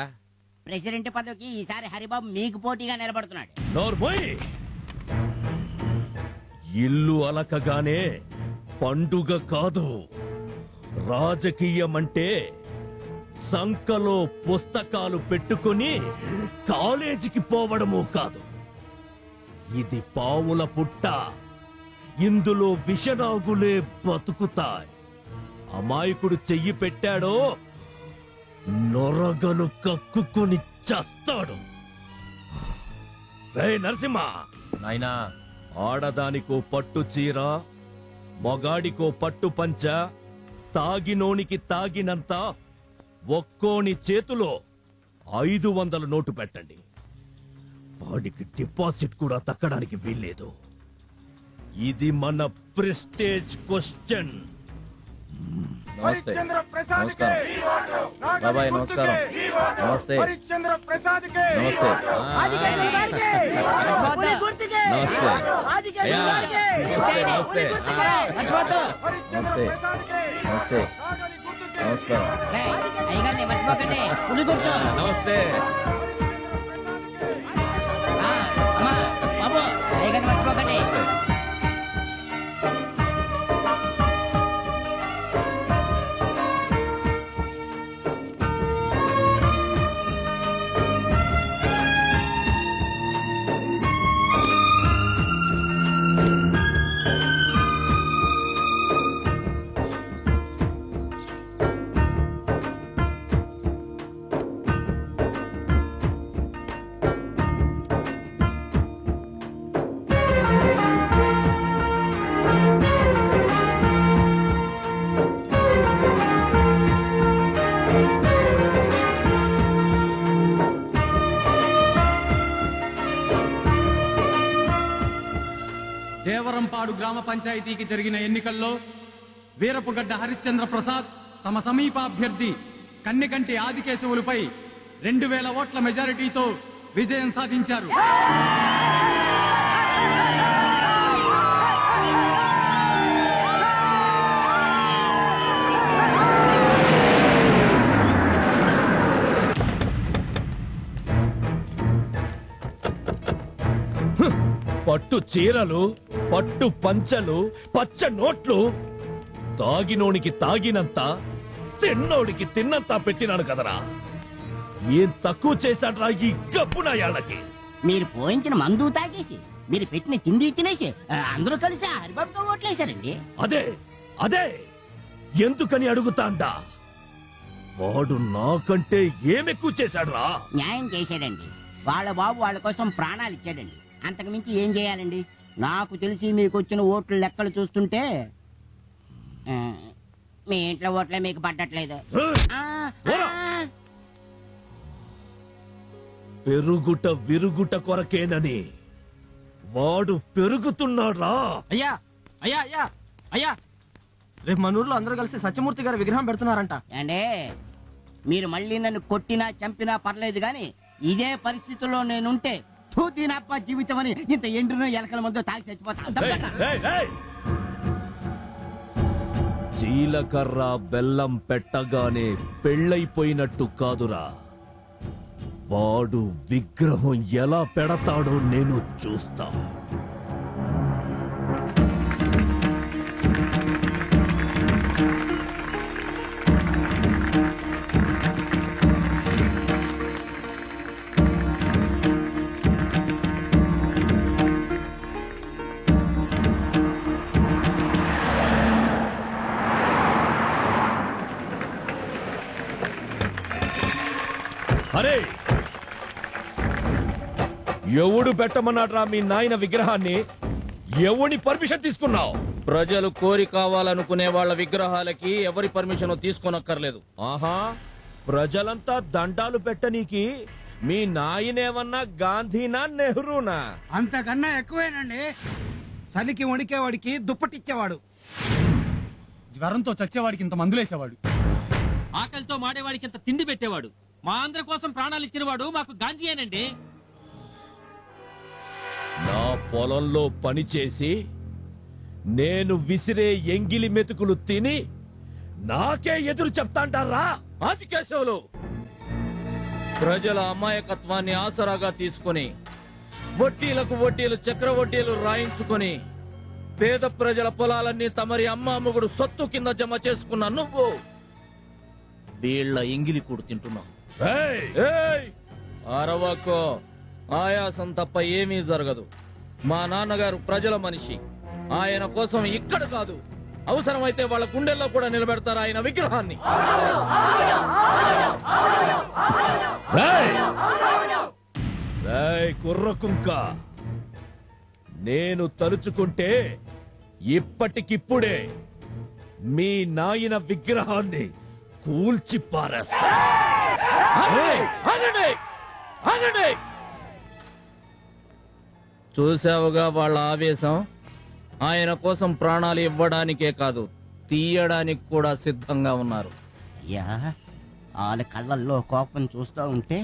ప్రెసిడెంట్ పదవికి ఈసారి హరిబాబు మీకు పోటీగా నిలబడుతున్నాడు. నోర్మోయ్, ఇల్లు అలకగానే పండుగ కాదు. రాజకీయమంటే సంకలో పుస్తకాలు పెట్టుకుని కాలేజీకి పోవడము కాదు. ఇది పావుల పుట్ట. ఇందులో విషనాగులే బతుకుతాయి. అమాయకుడు చెయ్యి పెట్టాడో నొరగలు కక్కుకొని చస్తాడు. రే నరసింహ, నాయనా, ఆడదానికో పట్టు చీర, మొగాడికో పట్టు పంచ, తాగినోనికి తాగినంత ఒక్కోని చేతిలో 500 నోటు పెట్టండి. వాడికి డిపాజిట్ కూడా తక్కడానికి వీల్లేదు. ఇది మన ప్రెస్టేజ్ క్వశ్చన్. నమస్తే. బాబాయ్ నమస్కారం. నమస్తే. నమస్తే. నమస్తే. అయ్యా, నమస్తే. నమస్తే. నమస్తే. నమస్తే. నమస్కారం. నమస్తే. దేవరంపాడు గ్రామ పంచాయతీకి జరిగిన ఎన్నికల్లో వీరపుగడ్డ హరిశ్చంద్ర ప్రసాద్ తమ సమీప అభ్యర్థి కన్నెకంటి ఆదికేశవులపై 2000 ఓట్ల మెజారిటీతో విజయం సాధించారు. పట్టు చీరలు, పట్టు పంచలు, పచ్చ నోట్లు, తాగినోనికి తాగినంత, తిన్నోడికి తిన్నంత పెట్టినాడు కదరా. ఏం తక్కువ చేశాడ్రా ఈ గప్పునాయాళ్ళకి? మీరు పోయించిన మందు తాగేసి, మీరు పెట్టిన తిండి తినేసి అందరూ కలిసి హరిబాబుతో ఓట్లేశారండి. అదే అదే ఎందుకని అడుగుతాండా? వాడు నాకంటే ఏమెక్కువ చేశాడ్రా? న్యాయం చేశాడండి. వాళ్ళ బాబు వాళ్ళ కోసం ప్రాణాలు ఇచ్చాడండి. అంతకు మించి ఏం చేయాలండి? నాకు తెలిసి మీకు వచ్చిన ఓట్ల లెక్కలు చూస్తుంటే మీ ఇంట్లో ఓట్లే మీకు పడ్డట్లేదు. పెరుగుట విరుగుట కొరకేనని వాడు పెరుగుతున్నాడా? అయ్యా అయ్యా అయ్యా అయ్యా, రేపు మన ఊర్లో అందరూ కలిసి సత్యమూర్తి గారి విగ్రహం పెడుతున్నారంట. అంటే మీరు మళ్ళీ నన్ను కొట్టినా చంపినా పర్లేదు గాని ఇదే పరిస్థితుల్లో నేనుంటే తూతినప్ప జీవితం అని ఇంత ఎండ్రునో ఎలకల మందు తాగి చచ్చిపోతా. జీలకర్ర బెల్లం పెట్టగానే పెళ్ళైపోయినట్టు కాదురా. వాడు విగ్రహం ఎలా పెడతాడో నేను చూస్తా. అరే, ఎవడు పెట్టమన్నాడ్రా మీ నాయన విగ్రహాన్ని? ఎవడి పర్మిషన్ తీసుకున్నావు? ప్రజలు కోరి కావాలనుకునే వాళ్ళ విగ్రహాలకి ఎవరి పర్మిషన్ తీసుకోనక్కర్లేదు. ఆహా, ప్రజలంతా దండాలు పెట్టనీకి మీ నాయనేమన్నా గాంధీనా నెహ్రూనా? అంతకన్నా ఎక్కువేనండి. చలికి వణికేవాడికి దుప్పటిచ్చేవాడు, జ్వరంతో చచ్చేవాడికి ఇంత మందులేసేవాడు, ఆకలితో మాడేవాడికి ఇంత తిండి పెట్టేవాడు, మా ఆంధ్ర కోసం ప్రాణాలు ఇచ్చినవాడు మాకు గాంధీయేనండి. నా పొలంలో పనిచేసి నేను విసిరే ఎంగిలి మెతుకులు తిని నాకే ఎదురు చెప్తాంటారా? ఆదికేశవులు ప్రజల అమాయకత్వాన్ని ఆసరాగా తీసుకుని వడ్డీలకు వడ్డీలు చక్రవడ్డీలు రాయించుకొని పేద ప్రజల పొలాలన్నీ తమరి అమ్మామ్మగుడు సొత్తు కింద జమ చేసుకున్న నువ్వు వీళ్ళ ఎంగిలి కూడు తింటున్నావు. అరవకో, ఆయాసం తప్ప ఏమీ జరగదు. మా నాన్నగారు ప్రజల మనిషి. ఆయన కోసం ఇక్కడ కాదు, అవసరమైతే వాళ్ళ గుండెల్లో కూడా నిలబెడతారు ఆయన విగ్రహాన్ని. కుర్రకుంక, నేను తలుచుకుంటే ఇప్పటికిప్పుడే మీ నాయన విగ్రహాన్ని కూల్చి పారేస్తా. చూసావుగా వాళ్ళ ఆవేశం. ఆయన కోసం ప్రాణాలు ఇవ్వడానికే కాదు, తీయడానికి కూడా సిద్ధంగా ఉన్నారు. యా, వాళ్ళ కళ్ళల్లో కోపం చూస్తూ ఉంటే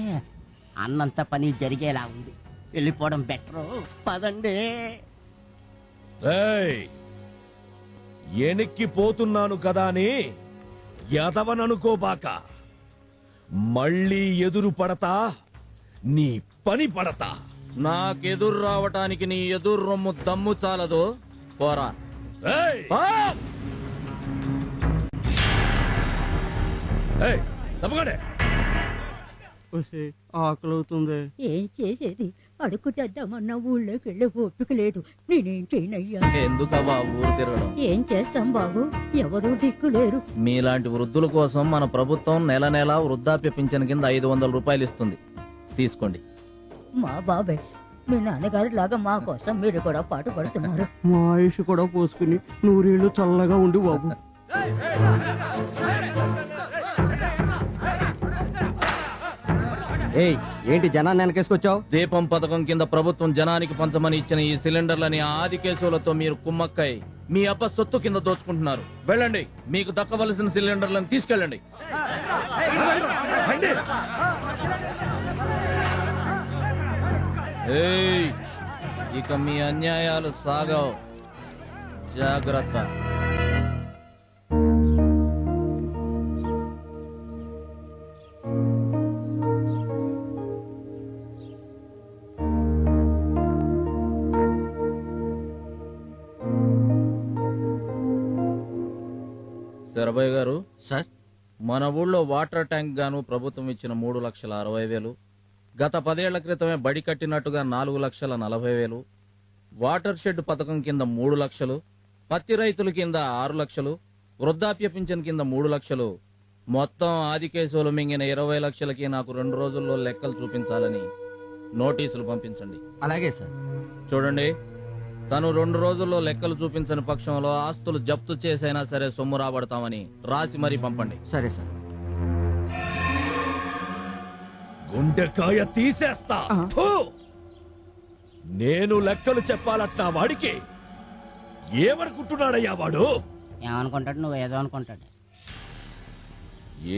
అన్నంత పని జరిగేలా ఉంది. వెళ్ళిపోవడం బెటరు, పదండి. ఎనిక్కిపోతున్నాను కదా అని ఎదవననుకోబాక. మళ్ళీ ఎదురు పడతా, నీ పని పడతా. నాకెదురు రావటానికి నీ ఎదురు రొమ్ము దమ్ము చాలదు. పోరా. ఆకలవుతుంది. ఏం చేసేది, అడుగుతేద్దామన్నా ఊళ్ళోకి వెళ్ళే ఓపిక లేదు. నేనేం చేయనయ్యా. ఎందుకవా ఊరు తిరగడం? ఏం చేస్తాం బాబు, ఎవరూ దిక్కు లేరు. మీలాంటి వృద్ధుల కోసం మన ప్రభుత్వం నెల నెలా వృద్ధాప్య పింఛన్ కింద 500 రూపాయలు ఇస్తుంది. తీసుకోండి. మా బాబాయ్, మీ నాన్నగారి లాగా మా కోసం మీరు కూడా పాటు పడుతున్నారు. మా ఆయుష్ కూడా పోసుకుని నూరేళ్లు చల్లగా ఉండి బాబు. ఏంటి జనాన్ని వెనకేసుకొచ్చావు? దీపం పథకం కింద ప్రభుత్వం జనానికి పంచమని ఇచ్చిన ఈ సిలిండర్లని ఆది కేసులతో మీరు కుమ్మక్కై మీ అబ్బ సొత్తు కింద దోచుకుంటున్నారు. వెళ్ళండి, మీకు దక్కవలసిన సిలిండర్లను తీసుకెళ్ళండి. ఇక మీ అన్యాయాలు సాగవు. జాగ్రత్త. శరభయ్య గారు, సార్, మన ఊళ్ళో వాటర్ ట్యాంక్ గాను ప్రభుత్వం ఇచ్చిన 3,60,000, గత 10 ఏళ్ల క్రితమే బడి కట్టినట్టుగా 4,40,000, వాటర్ షెడ్ పథకం కింద 3 లక్షలు, పత్తి రైతుల కింద 6 లక్షలు, వృద్ధాప్య పింఛన్ కింద 3 లక్షలు, మొత్తం ఆది కేసులు మింగిన 20 లక్షలకి నాకు 2 రోజుల్లో లెక్కలు చూపించాలని నోటీసులు పంపించండి. అలాగే సార్. చూడండి, తను 2 రోజుల్లో లెక్కలు చూపించని పక్షంలో ఆస్తులు జప్తు చేసైనా సరే సొమ్ము రాబడతామని రాసి మరీ పంపండి. సరే సార్. గుండెకాయ తీసేస్తా. నేను లెక్కలు చెప్పాలట్టా వాడికి. ఏమనుకుంటున్నాడయ్యా వాడు? ఏమనుకుంటాడు, నువ్వు ఏదో అనుకుంటాడు.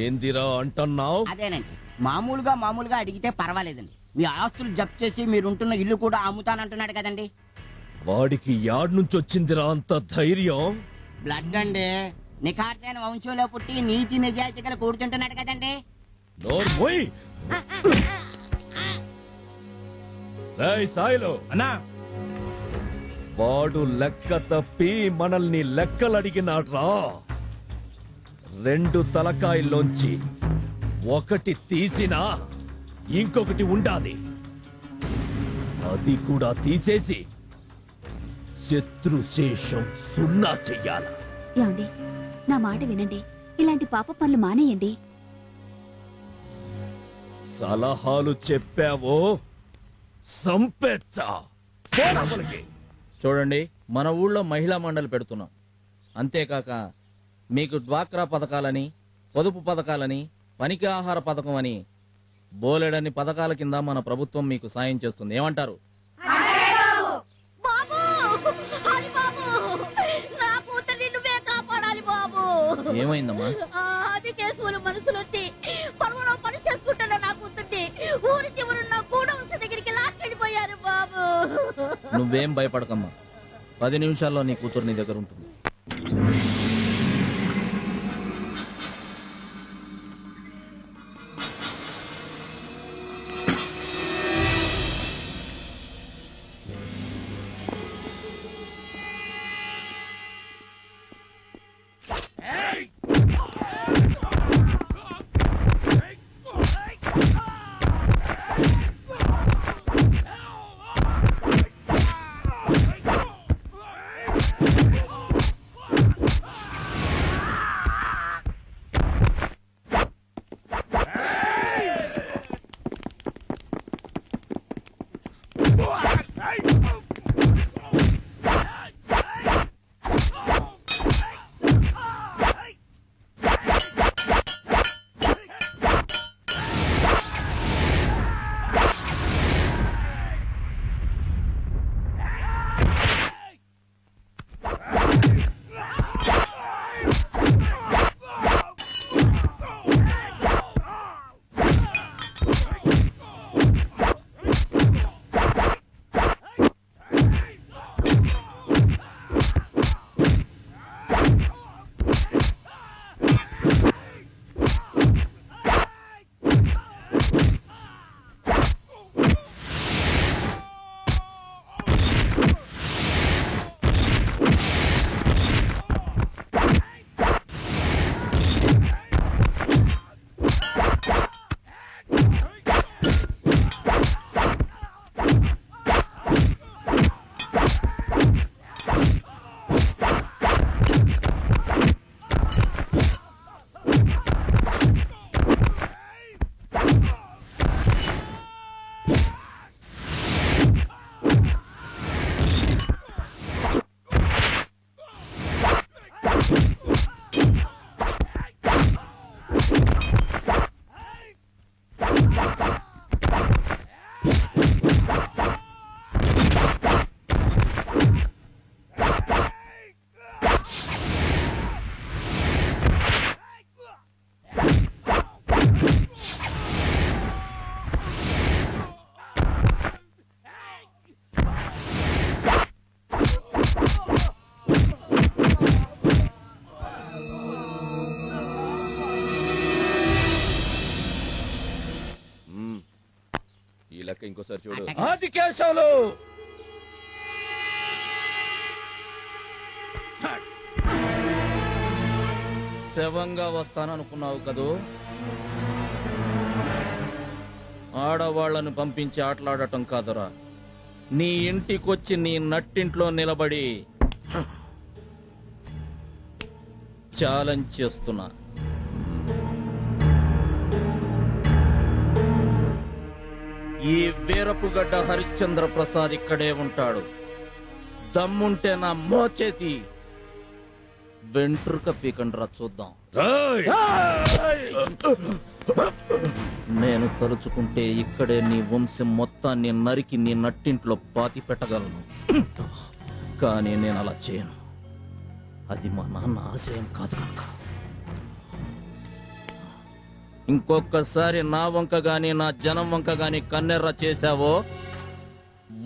ఏందిరా అంటున్నావు? అదేనండి, మామూలుగా అడిగితే పర్వాలేదండి. మీ ఆస్తులు జప్తు చేసి మీరుంటున్న ఇల్లు కూడా అమ్ముతానంటున్నాడు కదండి. వాడికి యాడ్ నుంచి వచ్చిందిరా అంత ధైర్యం? బ్లడ్ అండి, నిఖార్సైన వంశంలో పుట్టి నీతి నిజాయితీగా కూర్చుంటున్నాడు కదండి. సాయిలో అన్నా, వాడు లెక్క తప్పి మనల్ని లెక్కలడిగినాడ్రా. 2 తలకాయల్లోంచి ఒకటి తీసినా ఇంకొకటి ఉండాలి. అది కూడా తీసేసి శత్రుశేషం 0 చెయ్యాల. ఏమండి, నా మాట వినండి. ఇలాంటి పాప పనులు మానేయండి. సలహాలు చెప్పావో సంపెచ్చా. చూడండి, మన ఊళ్ళో మహిళా మండలి పెడుతున్నాం. అంతేకాక మీకు డ్వాక్రా పథకాలని, పొదుపు పథకాలని, పనికి ఆహార పథకం అని బోలెడన్ని పథకాల కింద మన ప్రభుత్వం మీకు సాయం చేస్తుంది. ఏమంటారు? ఏమైందమ్మా? అది కేసులు మనసులు వచ్చి పర్వలో పని చేసుకుంటున్నా నా కూతుర్ని ఊరి చివరున్న కూడవలస దగ్గరికి లాక్కెళ్ళిపోయారు బాబు. నువ్వేం భయపడకమ్మా, 10 నిమిషాల్లో నీ కూతురు నీ దగ్గర ఉంటుంది. ఇంకోసారి చూడు. ఆది కేశవులు శవంగా వస్తాననుకున్నావు కదూ? ఆడవాళ్లను పంపించి ఆటలాడటం కాదురా, నీ ఇంటికొచ్చి నీ నట్టింట్లో నిలబడి ఛాలెంజ్ చేస్తున్నా. ఈ వీరపుగడ్డ హరిశ్చంద్ర ప్రసాద్ ఇక్కడే ఉంటాడు. దమ్ముంటే నా మోచేతి వెంట్రుక పీకండ్రా చూద్దాం. నేను తలుచుకుంటే ఇక్కడే నీ వంశం మొత్తాన్ని నరికి నీ నట్టింట్లో పాతి పెట్టగలను. కానీ నేను అలా చేయను. అది మా నాన్న ఆశయం కాదు కనుక. ఇంకొకసారి నా వంక గాని నా జనం వంక గాని కన్నెర్ర చేశావో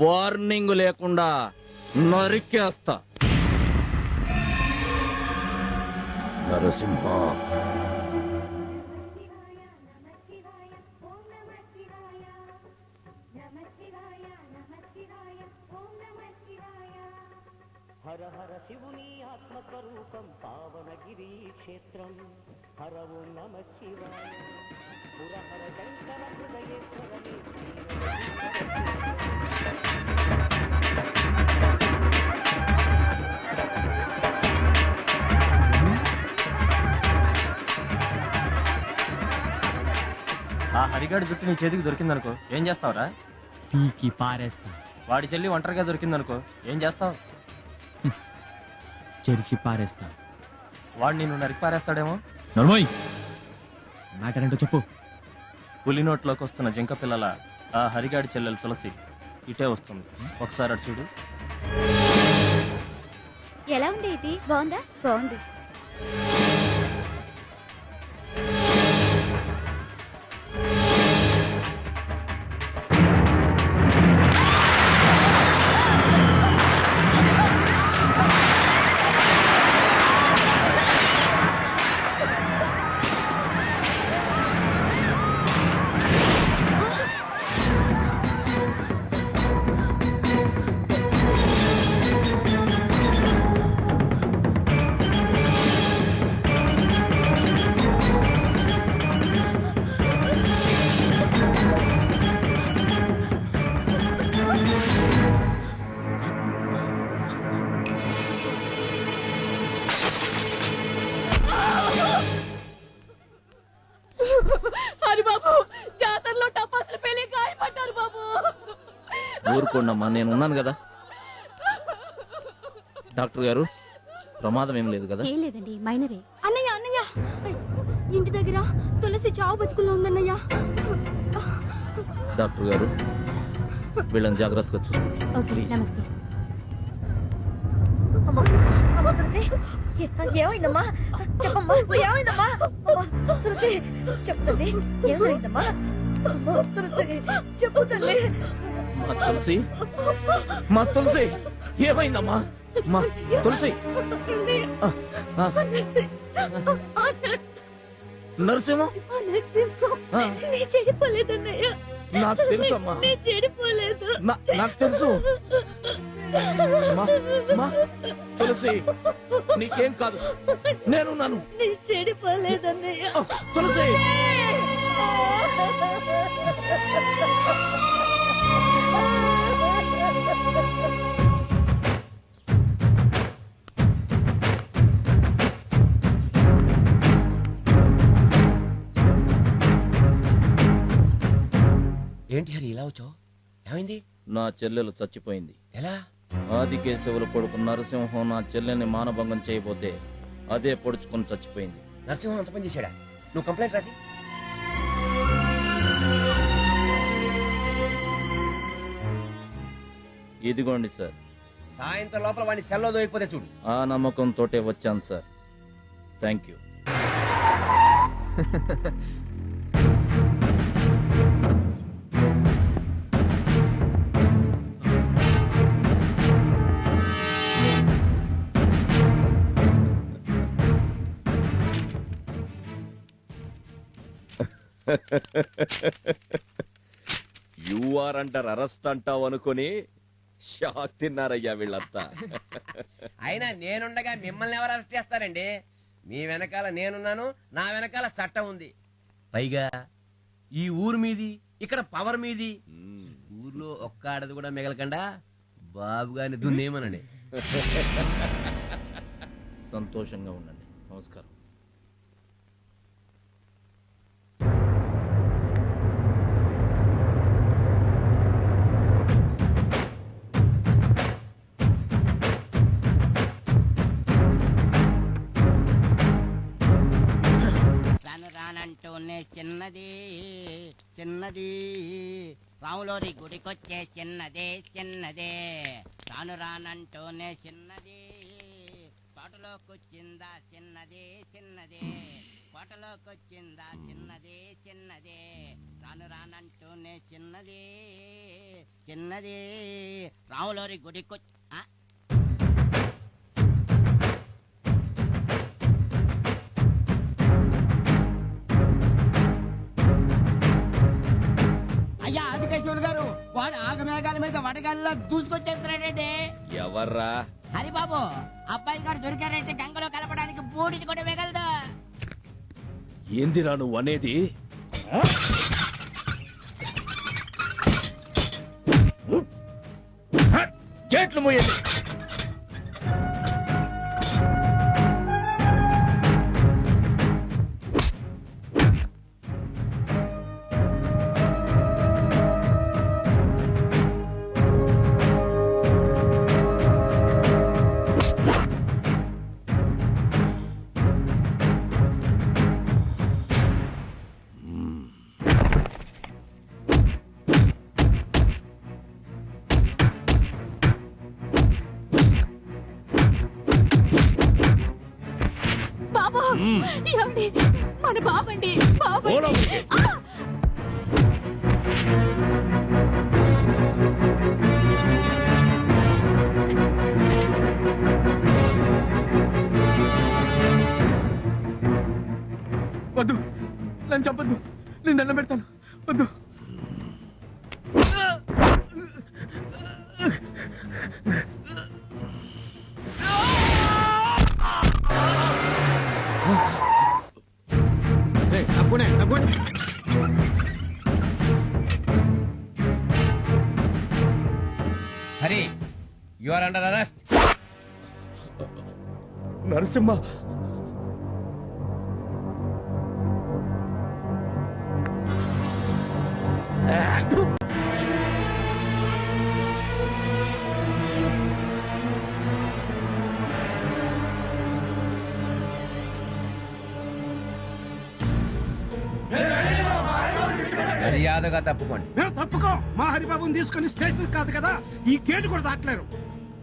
వార్నింగ్ లేకుండా నరికేస్తా. నరసింహ, హర హర శివుని ఆత్మస్వరూపం పావనగిరి క్షేత్రం. హర ఓం నమ శివాయ. పురహర శంకర హృదయేశ్వరమే ఆ హరిగాడి జుట్టు నీ చేతికి దొరికిందనుకో ఏం చేస్తావురా? పీకి పారేస్తా. వాడి చెల్లి ఒంటరిగా దొరికిందనుకో ఏం చేస్తావు? చెరిచి పారేస్తా. వాడు నిన్ను నరికి పారేస్తాడేమో. నర్మోయ్, మ్యాటర్ ఏంటో చెప్పు. పులి నోట్లోకి వస్తున్న జింక పిల్లల ఆ హరిగాడి చెల్లెలు తులసి ఇటే వస్తుంది. ఒకసారి అటు చూడు. ఎలా ఉంది ఇది? బాగుందా? బాగుంది. హరి బాబు, జాతరలో టపాసులు పేలి గాయపడ్డారు బాబు. ఊరుకోండమ్మా, నేను ఉన్నాను కదా. డాక్టర్ గారు, ప్రమాదం ఏం లేదు కదా? ఏం లేదండి, మైనరే. అన్నయ్య అన్నయ్య, ఇంటి దగ్గర తులసి చావు బతుకుల్లో ఉందన్నయ్య. డాక్టర్ గారు, వీళ్ళని జాగ్రత్తగా చూసుకోండి. ఓకే, నమస్తే. ఏమైందమ్మా? చెప్పమ్మా, ఏమైందమ్మా? తులసి చెప్పు తల్లి, ఏమైందమ్మా? తులసి చెప్పు తల్లి. మా తులసి, మా తులసి ఏమైందమ్మా? మా తులసి. నరసింహ, నీ చెడిపోలేదన్నయ్య. నాకు తెలుసమ్మా, నీ చెడిపోలేదు. నాకు తెలుసు. తులసి, నీకేం కాదు, నేనున్నాను. నీ చెడిపోలేదన్నయ్య. తులసి, ఏంటి హరి ఇలా వచ్చావు? ఏమైంది? నా చెల్లెలు చచ్చిపోయింది. ఎలా? ఆదికేశవుల కొడుకు నరసింహం నా చెల్లెని మానభంగం చేయబోతే అదే పొడుచుకొని చచ్చిపోయింది. నరసింహం అంత పని చేశాడా? నువ్వు కంప్లైంట్ రాసి. ఇదిగోండి సార్. సాయంత్రం లోపల వాడిని సెల్లో దొరికిపోతే చూడు. ఆ నమ్మకంతోటే వచ్చాను sir. Thank you. You are under arrest అంటావు అనుకుని షాక్ తిన్నారయ్యా వీళ్ళంతా. అయినా నేనుండగా మిమ్మల్ని ఎవరు అరెస్ట్ చేస్తారండి? మీ వెనకాల నేనున్నాను, నా వెనకాల చట్టం ఉంది. పైగా ఈ ఊరు మీది, ఇక్కడ పవర్ మీది. ఊర్లో ఒక్క ఆడది కూడా మిగలకుండా బాబు గారిని దున్నేమనండి. సంతోషంగా ఉండండి. నమస్కారం. రానంటూనే చిన్నది చిన్నది రాములోరి గుడికొచ్చే చిన్నదే చిన్నదే రానంటూనే చిన్నది కోటలోకొచ్చిందా చిన్నదే చిన్నదే కోటలోకొచ్చిందా చిన్నదే చిన్నదే రానంటూనే చిన్నది చిన్నది రాములోరి గుడికొచ్చి అయ్యా ఆదికేశ్వరుడు గారు, వాడు ఆగమేఘాల మీద వడగాల్లో దూసుకొచ్చేస్తున్నాడండి. ఎవర్రా? హరిబాబు, అబ్బాయి గారు దొరికారంటే గంగలో కలపడానికి బూడిది కూడా మిగలదు. ఏందిరా నువ్వు అనేది? గేట్లు మూయండి. బాబు, ఏమండి? మన బాబండి, బాబండి. వద్దు, నన్ను చంపద్దు, నేను దండం పెడతాను. వద్దు. Hari, you are under arrest. Narasimha, మర్యాదగా తప్పుకోండి. మేము తప్పుకో. మా హరిబాబుని తీసుకుని స్టేషన్ కాదు కదా, ఈ గేటు కూడా దాటలేరు.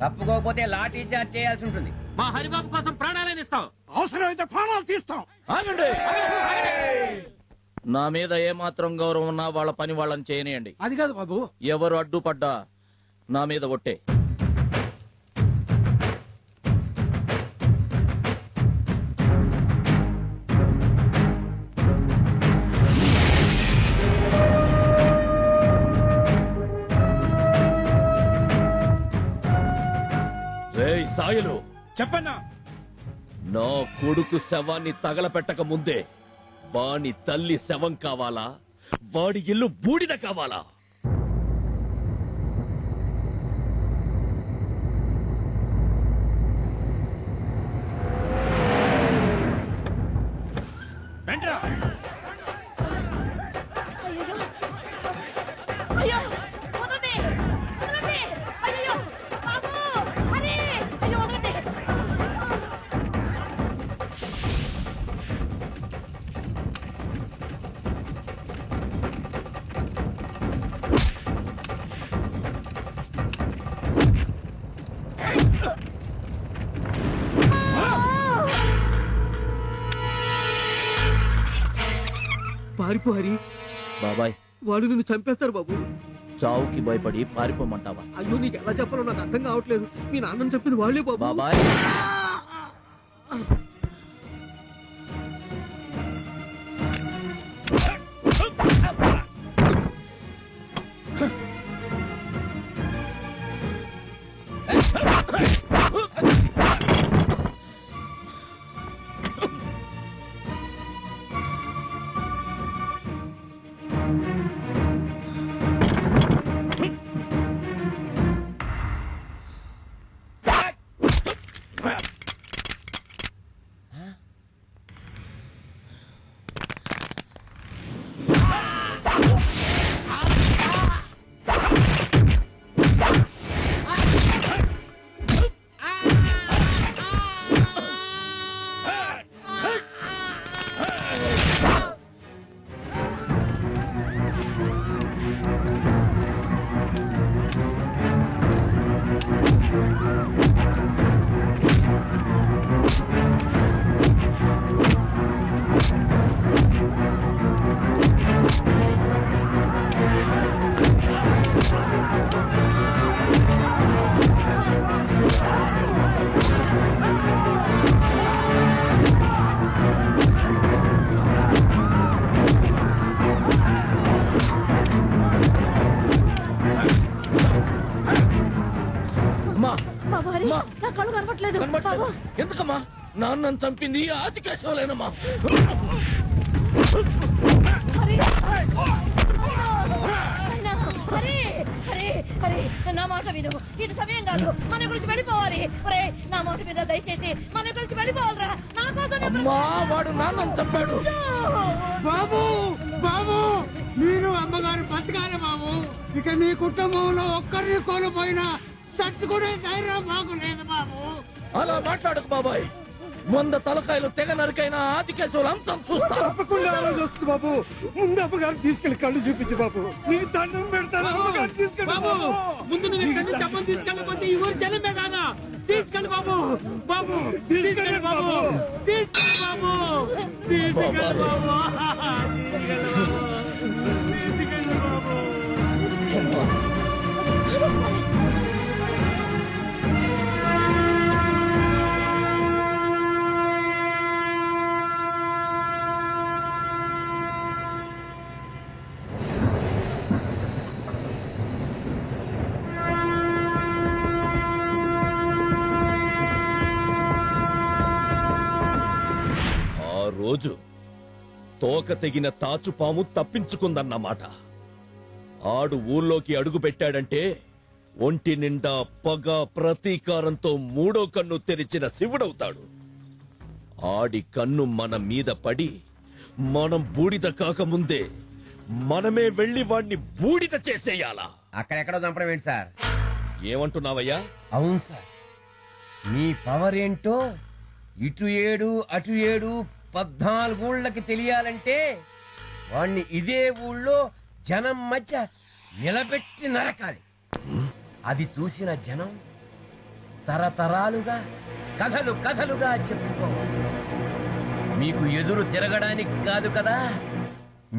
తప్పుకోకపోతే లాఠీ చార్జ్ చేయాల్సి ఉంటుంది. మా హరిబాబు కోసం ప్రాణాలను ఇస్తాం. అవసరమైతే ప్రాణాలు తీస్తాం. ఆగండి. నా మీద ఏమాత్రం గౌరవం ఉన్నా వాళ్ళ పని వాళ్ళని చేయనియండి. అది కాదు బాబు, ఎవరు అడ్డుపడ్డా నా మీద ఒట్టే. రేయ్ సాయలు, చెప్పన్నా. నా కొడుకు శవాన్ని తగలపెట్టక ముందే వాని తల్లి శవం కావాలా, వాడి ఇల్లు బూడిద కావాలా? అయ్యో, వదలండి, వదలండి. అయ్యో, బాబు, హరి, అయ్యో, వదలండి. పారిపో హరి. బాబాయ్, వాడు నిన్ను చంపేస్తారు బాబు. చావుకి భయపడి పారిపోమంటావా? అయ్యో, నీకు ఎలా చెప్పాలో నాకు అర్థం కావట్లేదు. మీ నాన్నని చెప్పింది వాళ్ళే బాబు. బాబాయ్, ఎందుకమ్మా నాన్నను చంపింది ఆది కేశవులేనమ్మా. నా మాట విను, ఇది సమయం కాదు, మన గురించి వెళ్ళిపోవాలి. నా మాట విన, దయచేసి మన గురించి వెళ్ళిపోవాలరా. నా కోసం వాడు నాన్నను చంపాడు. బాబు బాబు మీరు అమ్మగారు బతకాలి బాబు. ఇక నీ కుటుంబంలో ఒక్కరిని కోల్పోయినా తట్టుకునే ధైర్యం బాగులేదు బాబు. అలా మాట్లాడకు బాబాయ్. 100 తలకాయలు తెగ నరికైనా ఆది కేశవులు అంతం చూస్తా. తప్పకుండా ఆలోచిస్తుంది బాబు. ముందు అమ్మగారు తీసుకెళ్లి కళ్ళు చూపించు బాబు. నీకు దండం పెడతాను. అమ్మగారు తీసుకెళ్ళి బాబు. ముందు నువ్వు ఇక్కడి నుంచి అమ్మని తీసుకెళ్ళకపోతే ఈ ఊరు జనమే కాదా. తీసుకెళ్ళి బాబు. బాబు తీసుకెళ్ళి బాబు. తీసుకెళ్ళి బాబు. తీసుకెళ్ళి బాబు. తీసుకెళ్ళి బాబు. తీసుకెళ్ళి బాబు. రోజు తోక తెగిన తాచుపాము తప్పించుకుందన్నమాట. ఆడు ఊర్లోకి అడుగు పెట్టాడంటే ఒంటి నిండా పగ ప్రతీకారంతో 3వ కన్ను తెరిచిన శివుడవుతాడు. ఆడి కన్ను మన మీద పడి మనం బూడిద కాకముందే మనమే వెళ్లి వాణ్ణి బూడిద చేసేయాలా. అక్కడెక్కడో చంపడం ఏంటి సార్? ఏమంటున్నావయ్యా? అవును సార్, మీ పవర్ ఏంటో ఇటు 7 అటు 7 14 ఊళ్ళకి తెలియాలంటే వాణ్ణి ఇదే ఊళ్ళో జనం మధ్య నిలబెట్టి నరకాలి. అది చూసిన జనం తరతరాలుగా కథలు కథలుగా చెప్పుకోవాలి. మీకు ఎదురు తిరగడానికి కాదు కదా,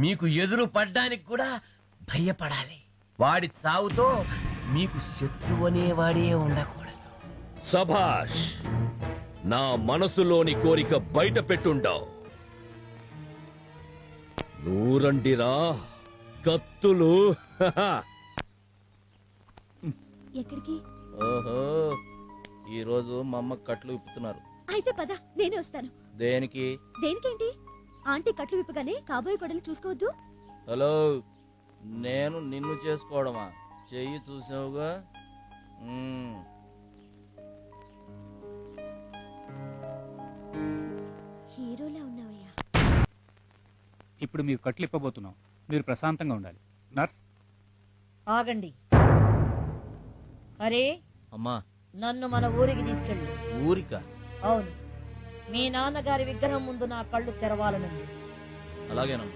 మీకు ఎదురు పడ్డానికి కూడా భయపడాలి. వాడి చావుతో మీకు శత్రువు అనేవాడే ఉండకూడదు. సభాష్, నా మనసులోని కోరిక బయట పెట్టుండావు. నూరండిరా కత్తులు. ఎక్కడికి? ఓహో, ఈ రోజు మా అమ్మ కట్లు విప్పుతున్నారు. అయితే పద, నేనే వస్తాను. దేనికి? దేనికేంటి? ఆంటీ కట్లు విప్పగానే కాబోయే కొడలు చూసుకోవద్దు. హలో, నేను నిన్ను చేసుకోవడమా? చెయ్యి చూసావుగా. హీరోలా ఉన్నావయ్యా. ఇప్పుడు మీరు కట్లు ఇప్పబోతున్నాం. మీరు ప్రశాంతంగా ఉండాలి. నర్స్ ఆగండి. అరే అమ్మా, నన్ను మన ఊరికి తీసుకెళ్ళు. ఊరిక? అవును, మీ నాన్నగారి విగ్రహం ముందు నా కళ్ళు తెరవాలనుంది. అలాగేనమ్మా.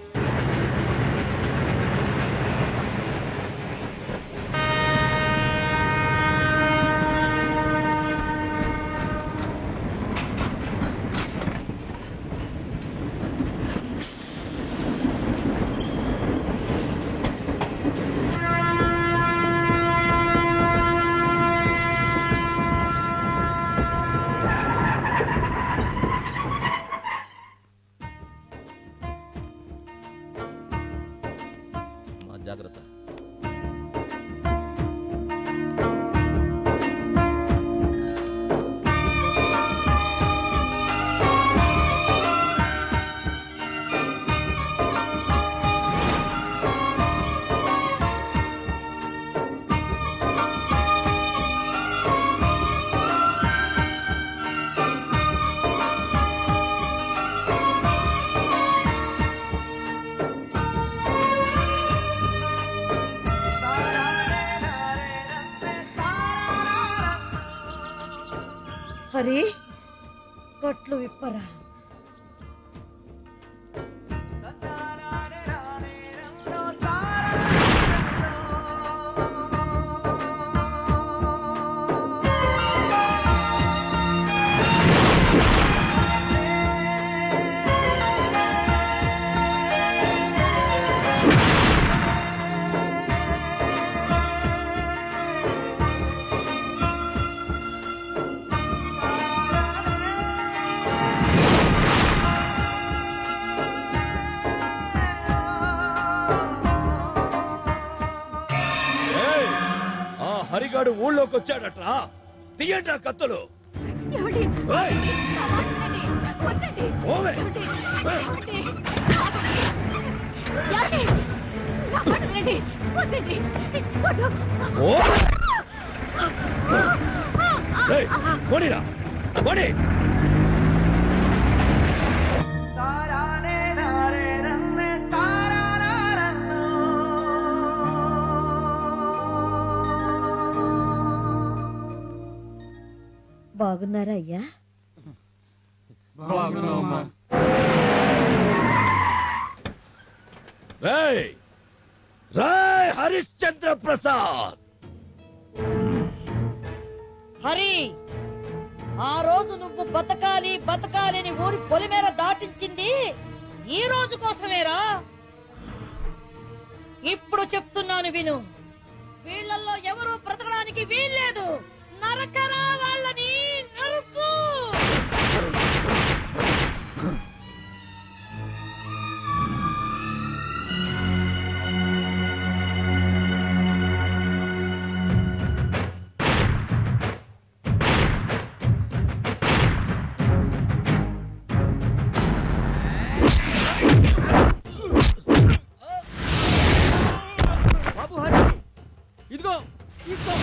హరి కట్లు విప్పరా. హరిగాడు ఊళ్ళోకి వచ్చాడట్రా. తీయండి కత్తులు. ఏమండి? ఏయ్! నా మాట వినండి. వద్దండి. పోవే. ఏమండి? ఏమండి? ఏమండి? నా మాట వినండి. వద్దండి. వద్దు. ఓ! ఏయ్, పోనీరా, పోనీ. బాగున్నారా అయ్యా? రేయ్ రాయ్ హరిశ్చంద్ర ప్రసాద్. హరి, ఆ రోజు నువ్వు బతకాలి బతకాలి అని ఊరి పొలిమేర దాటించింది ఈ రోజు కోసమేరా. ఇప్పుడు చెప్తున్నాను విను, వీళ్ళల్లో ఎవరూ బ్రతకడానికి వీల్లేదు. నరకరా వాళ్ళని, నరుకు. బాబు హరి, ఇదిగో తీసుకో.